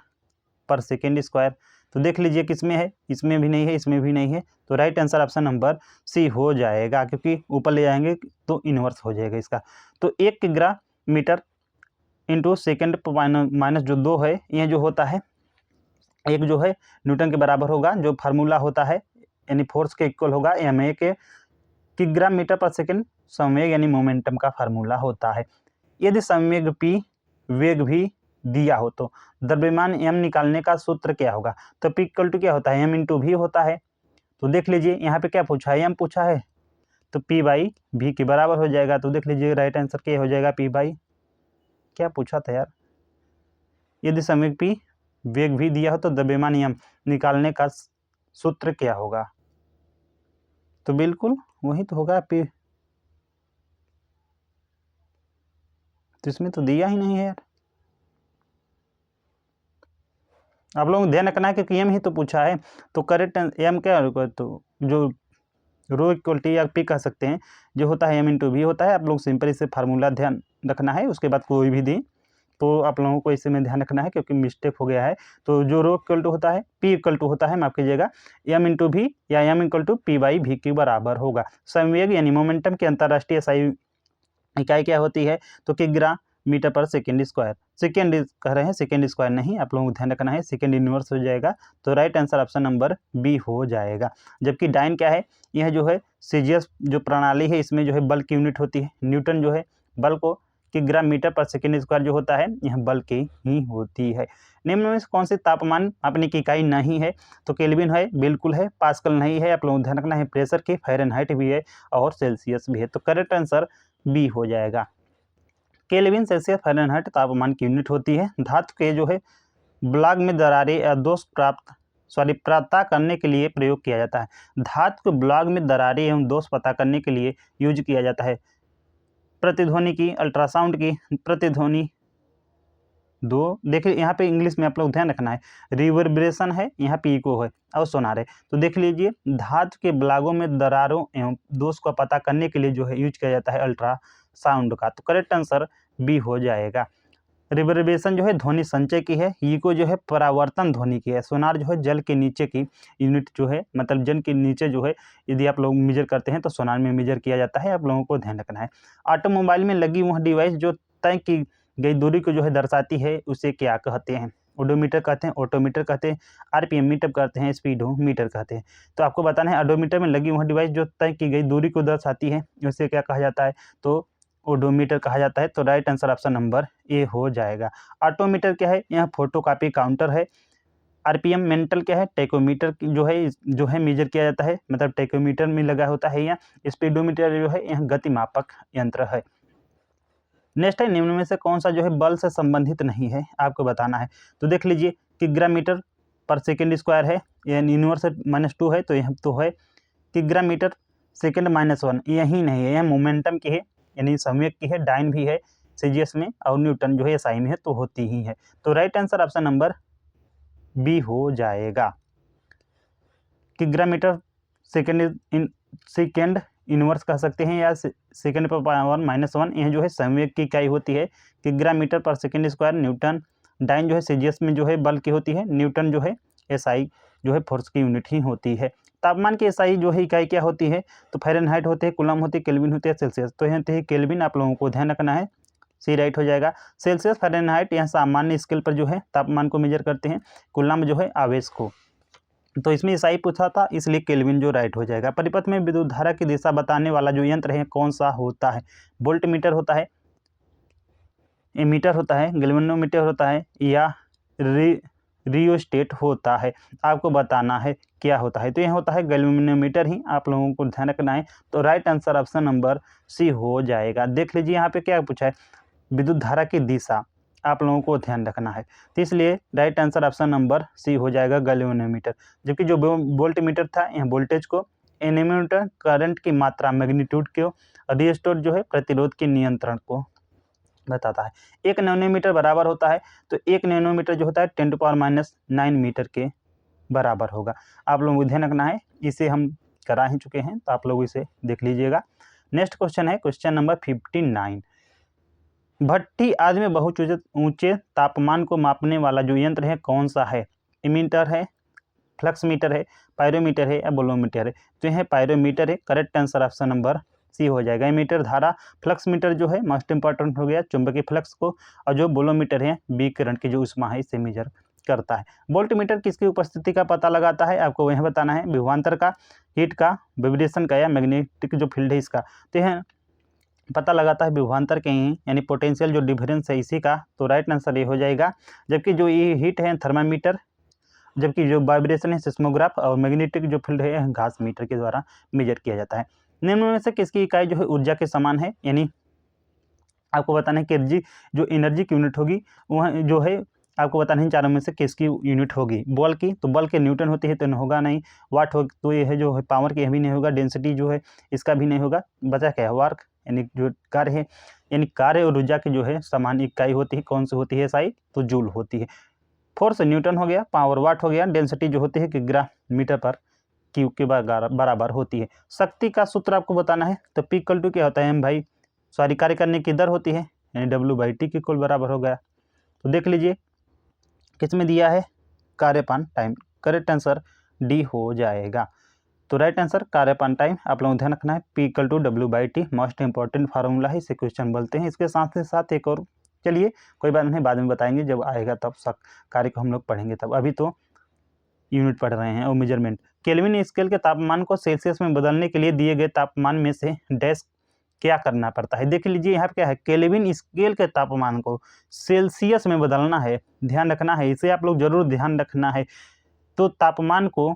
पर सेकेंड स्क्वायर। तो देख लीजिए किसमें है, इसमें भी नहीं है, इसमें भी नहीं है। तो right answer option number C हो जाएगा, क्योंकि ऊपर ले जाएंगे तो इन्वर्स हो जाएगा इसका। तो 1 किग्रा मीटर इंटू सेकेंड माइनस जो 2 है, यह जो होता है 1 जो है न्यूटन के बराबर होगा। जो फार्मूला होता है यानी फोर्स के इक्वल होगा MA के किग्रा मीटर पर सेकेंड संवेग यानी मोमेंटम का फार्मूला होता है। यदि संवेग p वेग भी दिया हो तो द्रव्यमान m निकालने का सूत्र क्या होगा? तो p इक्वल टू क्या होता है? m इंटू v होता है। तो देख लीजिए यहाँ पे क्या पूछा है, m पूछा है, तो p बाई v के बराबर हो जाएगा। तो देख लीजिए राइट आंसर क्या हो जाएगा, p बाई क्या पूछा था यार, यदि संवेग p वेग भी दिया हो तो द्रव्यमान m निकालने का सूत्र क्या होगा? तो बिल्कुल वही तो होगा p। तो इसमें तो दिया ही नहीं है यार, आप लोगों को ध्यान रखना है क्योंकि m ही तो पूछा है। तो करेक्ट m क्या होगा, तो जो रो इक्वलिटी या p कह सकते हैं जो होता है m इंटू वी होता है। आप लोग सिंपल इसे फार्मूला ध्यान रखना है, उसके बाद कोई भी दी तो आप लोगों को इसे में ध्यान रखना है क्योंकि मिस्टेक हो गया है। तो जो रो इक्वल टू होता है p इक्वल टू होता है, माफ कीजिएगा, m इंटू वी या m equal to p by v के बराबर होगा। संवेग यानी मोमेंटम की अंतर्राष्ट्रीय SI इकाई क्या होती है? तो किग्रा metre per second square. Second कह रहे हैं, सेकेंड स्क्वायर नहीं, आप लोगों को ध्यान रखना है, सेकेंड इनवर्स हो जाएगा। तो right answer option number B हो जाएगा। जबकि डाइन क्या है, यह जो है सीजीएस जो प्रणाली है इसमें जो है बल की यूनिट होती है। न्यूटन जो है बल को किग्रा मीटर पर सेकेंड स्क्वायर जो होता है यह बल की ही होती है। निम्न में से कौन सी तापमान मापने की इकाई नहीं है? तो केल्विन है, बिल्कुल है, पास्कल नहीं है, आप लोगों को ध्यान रखना है, प्रेशर की फ़ारेनहाइट भी है और सेल्सियस भी है। तो करेक्ट आंसर बी हो जाएगा। केल्विन सेल्सियस फ़ारेनहाइट तापमान की यूनिट होती है। धातु के जो है ब्लॉक में दरारें या दोष पता करने के लिए प्रयोग किया जाता है। धातु के ब्लॉक में दरारें एवं दोष पता करने के लिए यूज किया जाता है। प्रतिध्वनि की, अल्ट्रासाउंड की, प्रतिध्वनि दो, देखिए यहाँ पे इंग्लिश में आप लोग ध्यान रखना है, रिवर्बरेशन है, यहाँ पे इको है और सोनार है। तो देख लीजिए धातु के ब्लॉकों में दरारों एवं दोष को पता करने के लिए जो है यूज किया जाता है अल्ट्रासाउंड का। तो करेक्ट आंसर बी हो जाएगा। रिवर्बरेशन जो है ध्वनि संचय की है, इको जो है परावर्तन ध्वनि की है, सोनार जो है जल के नीचे की यूनिट जो है, मतलब जल के नीचे जो है यदि आप लोग मेजर करते हैं तो सोनार में मेजर किया जाता है, आप लोगों को ध्यान रखना है। ऑटोमोबाइल में लगी वह डिवाइस जो तय की गई दूरी को जो है दर्शाती है उसे क्या कहते हैं? ओडोमीटर कहते हैं, ऑटोमीटर कहते हैं, RPM मीटर कहते हैं, स्पीडोमीटर कहते हैं। तो आपको बताना है ओडोमीटर में लगी वह डिवाइस जो तय की गई दूरी को दर्शाती है उसे क्या कहा जाता है? तो ओडोमीटर कहा जाता है। तो राइट आंसर ऑप्शन नंबर ए हो जाएगा। ऑटोमीटर क्या है? यह फोटोकॉपी काउंटर है। RPM मेंटल क्या है? टेकोमीटर जो है मेजर किया जाता है, मतलब टेकोमीटर में लगा होता है। या स्पीडोमीटर जो है यह गति मापक यंत्र है। नेक्स्ट है निम्न में से कौन सा जो है बल से संबंधित नहीं है, आपको बताना है। तो देख लीजिए किग्रा मीटर पर सेकेंड स्क्वायर है, यह इनवर्स -2 है, तो यह तो है किग्रा मीटर सेकेंड -1, यही नहीं है, यह मोमेंटम की है यानी संवेग की है, डाइन भी है सीजीएस में और न्यूटन जो है SI में है, तो होती ही है। तो right answer option number B हो जाएगा। किग्रा मीटर सेकेंड इनवर्स कह सकते हैं या सेकेंड पर पावर -1, यह जो है संवेग की इकाई होती है। किग्रा metre per second square Newton, dine जो है सीजीएस में जो है बल की होती है, न्यूटन जो है SI जो है फोर्स की यूनिट ही होती है। तापमान की SI जो है इकाई क्या होती है? तो फ़ारेनहाइट होते हैं, कूलम होती है, केल्विन होती है, सेल्सियस। तो यह होती है केल्विन, आप लोगों को ध्यान रखना है, सी राइट हो जाएगा। सेल्सियस फ़ारेनहाइट यह सामान्य स्केल पर जो है तापमान को मेजर करते हैं, कूलम जो है आवेश को। तो इसमें SI पूछा था इसलिए केल्विन जो राइट हो जाएगा। परिपथ में विद्युत धारा की दिशा बताने वाला जो यंत्र है कौन सा होता है? वोल्ट मीटर होता है, एमीटर होता है, गैल्वेनोमीटर होता है या रियोस्टेट होता है? आपको बताना है क्या होता है। तो यह होता है गैल्वेनोमीटर ही, आप लोगों को ध्यान रखना है। तो right answer option number C हो जाएगा। देख लीजिए यहाँ पे क्या पूछा है, विद्युत धारा की दिशा, आप लोगों को ध्यान रखना है, तो इसलिए right answer option number C हो जाएगा गैल्वेनोमीटर। जबकि जो वोल्ट मीटर था यह वोल्टेज को, एनीमीटर करंट की मात्रा मैग्नीट्यूड को, रियोस्टेट जो है प्रतिरोध के नियंत्रण को बताता है। 1 नैनोमीटर बराबर होता है, तो 1 नैनोमीटर जो होता है 10⁻⁹ मीटर के बराबर होगा। आप लोगों को ध्यान रखना है, इसे हम करा ही चुके हैं, तो आप लोग इसे देख लीजिएगा। नेक्स्ट क्वेश्चन है क्वेश्चन नंबर 59। भट्ठी आदि में बहुत ऊंचे तापमान को मापने वाला जो यंत्र है कौन सा है? इमीटर है, फ्लक्स मीटर है, पायरोमीटर है या बोलोमीटर है? तो यह पायरोमीटर है। Correct answer option number C हो जाएगा। एमीटर धारा, फ्लक्स मीटर जो है मोस्ट इंपॉर्टेंट हो गया चुंबकीय फ्लक्स को, और जो बोलोमीटर है विकिरण की जो ऊष्मा है इसे मेजर करता है। वोल्टमीटर किसकी उपस्थिति का पता लगाता है, आपको वह बताना है। विभवांतर का, हीट का, वाइब्रेशन का या मैग्नेटिक जो फील्ड है इसका, तो यह पता लगाता है विभवांतर के ही, यानी पोटेंशियल जो डिफरेंस है इसी का। तो राइट आंसर ये हो जाएगा। जबकि जो ये हीट है थर्मामीटर, जबकि जो वाइब्रेशन है सिस्मोग्राफ, और मैग्नेटिक जो फील्ड है घास मीटर के द्वारा मेजर किया जाता है। निम्न में से किसकी इकाई जो है ऊर्जा के समान है, यानी आपको बताना है कि जो एनर्जी की यूनिट होगी वह जो है आपको बताना है चारों में से किसकी यूनिट होगी। बॉल की, तो बॉल के न्यूटन होती है तो होगा नहीं। वाट हो तो ये है जो है पावर की भी नहीं होगा। डेंसिटी जो है इसका भी नहीं होगा। बचा क्या है, वर्क, यानी जो कार्य है, यानी कार्य और ऊर्जा की जो है समान इकाई होती है। कौन सी होती है SI, तो जूल होती है। फोर्स न्यूटन हो गया, पावर वाट हो गया, डेंसिटी जो होती है किग्रा मीटर पर क्यू के बराबर होती है। शक्ति का सूत्र आपको बताना है, तो P = क्या होता है एम भाई, सॉरी कार्य करने की दर होती है, यानी W/T के कुल बराबर हो गया। तो देख लीजिए किस में दिया है, कार्यपान टाइम। करेक्ट आंसर डी हो जाएगा। तो राइट आंसर कार्यपान टाइम। आप लोगों को ध्यान रखना है P = W/T most important formula है, इसे क्वेश्चन बोलते हैं। इसके साथ ही साथ एक और, चलिए कोई बात नहीं, बाद में बताएंगे जब आएगा तब कार्य को हम लोग पढ़ेंगे तब, अभी तो यूनिट पढ़ रहे हैं। और मेजरमेंट, केल्विन स्केल के तापमान को सेल्सियस में बदलने के लिए दिए गए तापमान में से डैश क्या करना पड़ता है। देख लीजिए यहाँ पे क्या है, केल्विन स्केल के तापमान को सेल्सियस में बदलना है, ध्यान रखना है, इसे आप लोग जरूर ध्यान रखना है। तो तापमान को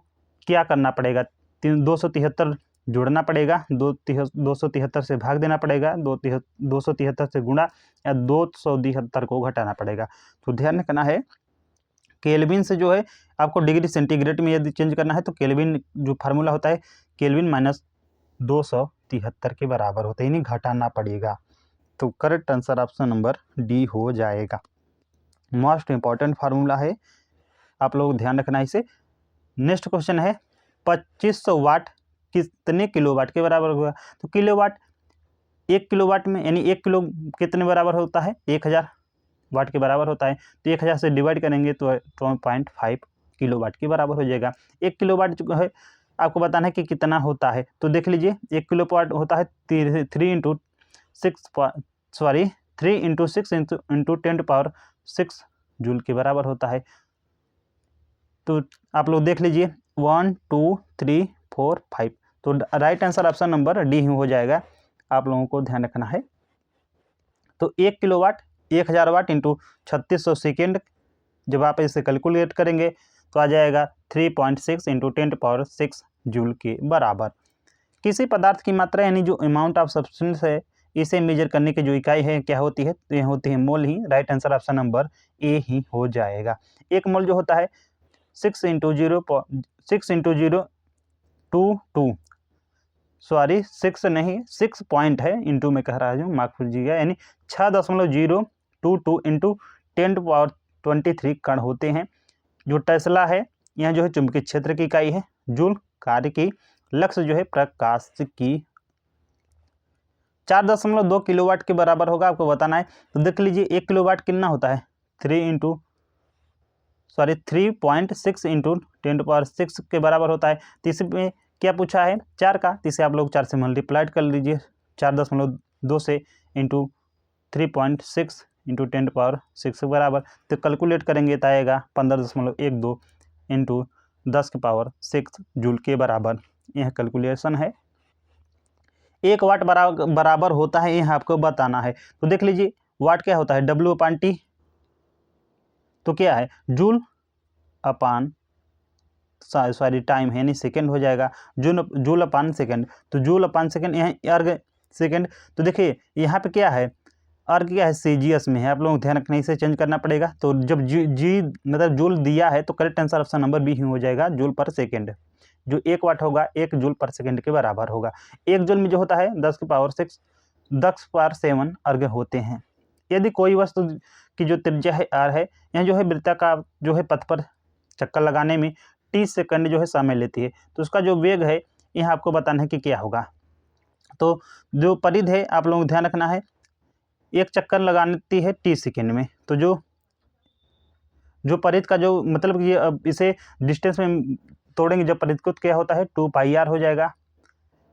क्या करना पड़ेगा, 273 जोड़ना पड़ेगा, 273 से भाग देना पड़ेगा, 273 से गुणा, या 273 को घटाना पड़ेगा। तो ध्यान रखना है, केल्विन से जो है आपको डिग्री सेंटीग्रेड में यदि चेंज करना है तो केल्विन जो फार्मूला होता है केल्विन -273 के बराबर होता है, यानी घटाना पड़ेगा। तो correct answer option number D हो जाएगा। मोस्ट इंपॉर्टेंट फार्मूला है, आप लोग ध्यान रखना इसे। नेक्स्ट क्वेश्चन है 2500 वाट कितने किलोवाट के बराबर होगा। तो किलोवाट, 1 किलोवाट में, यानी 1 किलो कितने बराबर होता है, 1000 वाट के बराबर होता है। तो 1000 से डिवाइड करेंगे तो 0.5 किलोवाट के बराबर हो जाएगा। 1 किलोवाट जो है आपको बताना है कि कितना होता है। तो देख लीजिए 1 किलोवाट होता है 3 × 6 × 10⁶ जूल के बराबर होता है। तो आप लोग देख लीजिए 1 2 3 4 5, तो right answer option number D हो जाएगा। आप लोगों को ध्यान रखना है। तो 1 किलोवाट 1000 वाट इंटू 3600 सेकेंड, जब आप इसे कैलकुलेट करेंगे तो आ जाएगा 3.6 × 10⁶ जूल के बराबर। किसी पदार्थ की मात्रा, यानी जो अमाउंट ऑफ सब्सटेंस है, इसे मेजर करने की जो इकाई है क्या होती है, तो यह होती है मोल ही। Right answer option number A ही हो जाएगा। 1 मोल जो होता है 6 × 0.22, सॉरी 6 नहीं 6 पॉइंट है, इंटू में कह रहा हूँ, माफ कीजिएगा, यानी 6.022 × 10⁻23 कण होते हैं। जो टेस्ला है, यह जो है चुंबकीय क्षेत्र की इकाई है। जूल कार्य की, लक्ष्य जो है प्रकाश की। 4.2 किलोवाट के बराबर होगा, आपको बताना है। तो देख लीजिए 1 किलोवाट कितना होता है, 3.6 × 10⁻6 के बराबर होता है। तो इसमें क्या पूछा है, 4 का, तो इसे आप लोग 4 से मल्टीप्लाइड कर लीजिए, 4.2 से इंटू 3.6 × 10⁻6 के बराबर। तो कैलकुलेट करेंगे तो आएगा 15.12 इंटू 10⁻6 जूल के बराबर। यह कैलकुलेशन है। 1 वाट बराबर होता है, यह आपको बताना है। तो देख लीजिए वाट क्या होता है, W/T, तो क्या है जूल अपान, सॉरी टाइम है, यानी सेकेंड हो जाएगा, जूल अपान सेकेंड। तो जूल अपान सेकेंड, यहाँ अर्ग सेकेंड। तो देखिए यहाँ पे क्या है, अर्ग क्या है, सीजीएस में है, आप लोगों को ध्यान रखना, इसे चेंज करना पड़ेगा। तो जब जी मतलब जूल दिया है तो correct answer option number B ही हो जाएगा, जूल पर सेकेंड। जो 1 वाट होगा 1 जूल पर सेकेंड के बराबर होगा। 1 जूल में जो होता है 10⁻7 अर्ग होते हैं। यदि कोई वस्तु की जो त्रिज्या है r है, यह जो है वृत्ताकार जो है पथ पर चक्कर लगाने में 30 सेकंड जो है समय लेती है, तो उसका जो वेग है यह आपको बताना है कि क्या होगा। तो जो परिधि है आप लोगों को ध्यान रखना है, एक चक्कर लगाती है 30 सेकंड में। तो जो परिधि का जो मतलब ये, अब इसे डिस्टेंस में तोड़ेंगे जब परिधि को, तो क्या होता है 2πr हो जाएगा,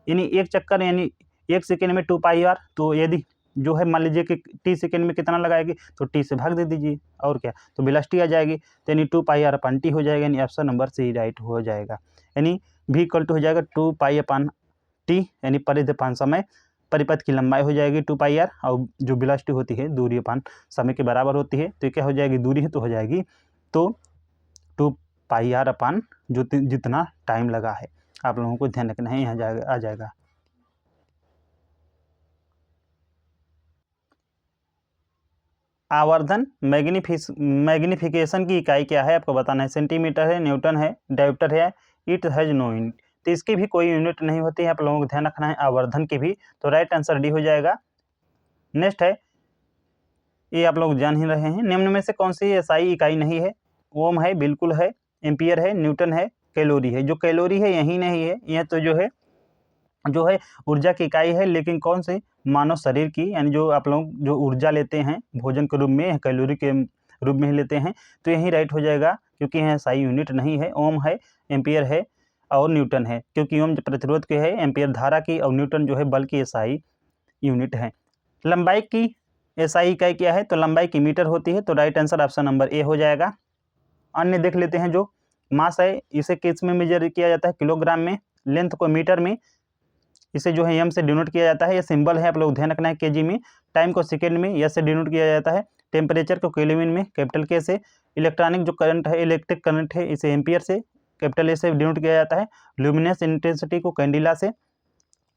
यानी एक चक्कर, यानी 1 सेकेंड में 2πr। तो यदि जो है मान लीजिए कि टी सेकेंड में कितना लगाएगी, तो टी से भाग दे दीजिए और क्या, तो वेलोसिटी आ जाएगी। तो यानी 2πr/t हो जाएगा, यानी ऑप्शन नंबर सी राइट हो जाएगा। यानी v इक्वल टू हो जाएगा 2π/t, यानी परिधि अपान समय, परिपथ की लंबाई हो जाएगी 2πr, और जो वेलोसिटी होती है दूरी अपान समय के बराबर होती है। तो ये क्या हो जाएगी, दूरी है तो हो जाएगी तो 2πr/ जो जितना टाइम लगा है। आप लोगों को ध्यान रखना है, यहाँ जाएगा आ जाएगा। आवर्धन मैग्निफिकेशन की इकाई क्या है, आपको बताना है। सेंटीमीटर है, न्यूटन है, डायोप्टर है, इट हैज नो यूनिट। तो इसकी भी कोई यूनिट नहीं होती है, आप लोगों को ध्यान रखना है आवर्धन की भी। तो राइट आंसर डी हो जाएगा। नेक्स्ट है, ये आप लोग जान ही रहे हैं, निम्न में से कौन सी एसआई इकाई नहीं है। ओम है, बिल्कुल है, एम्पियर है, न्यूटन है, कैलोरी है। जो कैलोरी है यही नहीं है, यह तो जो है ऊर्जा की इकाई है, लेकिन कौन सी, मानव शरीर की, यानी जो आप लोग जो ऊर्जा लेते हैं भोजन के रूप में, कैलोरी के रूप में ही लेते हैं। तो यही राइट हो जाएगा, क्योंकि यह सही यूनिट नहीं है। ओम है, एम्पियर है और न्यूटन है, क्योंकि ओम प्रतिरोध के है, एम्पियर धारा की, और न्यूटन जो है बल की एसआई यूनिट है। लंबाई की एसआई इकाई क्या है, तो लंबाई की मीटर होती है। तो राइट आंसर ऑप्शन नंबर ए हो जाएगा। अन्य देख लेते हैं, जो मास है इसे किस में मेजर किया जाता है, किलोग्राम में, लेंथ को मीटर में, इसे जो है एम से डिनोट किया जाता है। ये सिंबल है, आप लोग ध्यान रखना है, केजी में। टाइम को सेकेंड में एस से डिनोट किया जाता है। टेम्परेचर को केल्विन में, कैपिटल के से। इलेक्ट्रॉनिक जो करंट है, इलेक्ट्रिक करंट है, इसे एम्पियर से, कैपिटल ए से डिनोट किया जाता है। ल्यूमिनस इंटेंसिटी को कैंडिला से,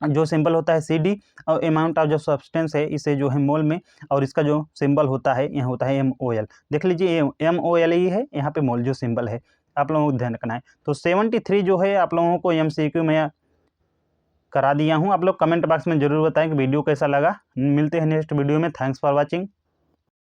जो सिंबल होता है CD, और अमाउंट ऑफ जो सब्सटेंस है इसे जो है मोल में, और इसका जो सिंबल होता है यहाँ होता है MOL। देख लीजिए MOL ही है, यहाँ पे मोल जो सिंबल है, आप लोगों को ध्यान रखना है। तो 73 जो है आप लोगों को MCQ में करा दिया हूँ। आप लोग कमेंट बॉक्स में जरूर बताएं कि वीडियो कैसा लगा। मिलते हैं नेक्स्ट वीडियो में। Thanks for watching.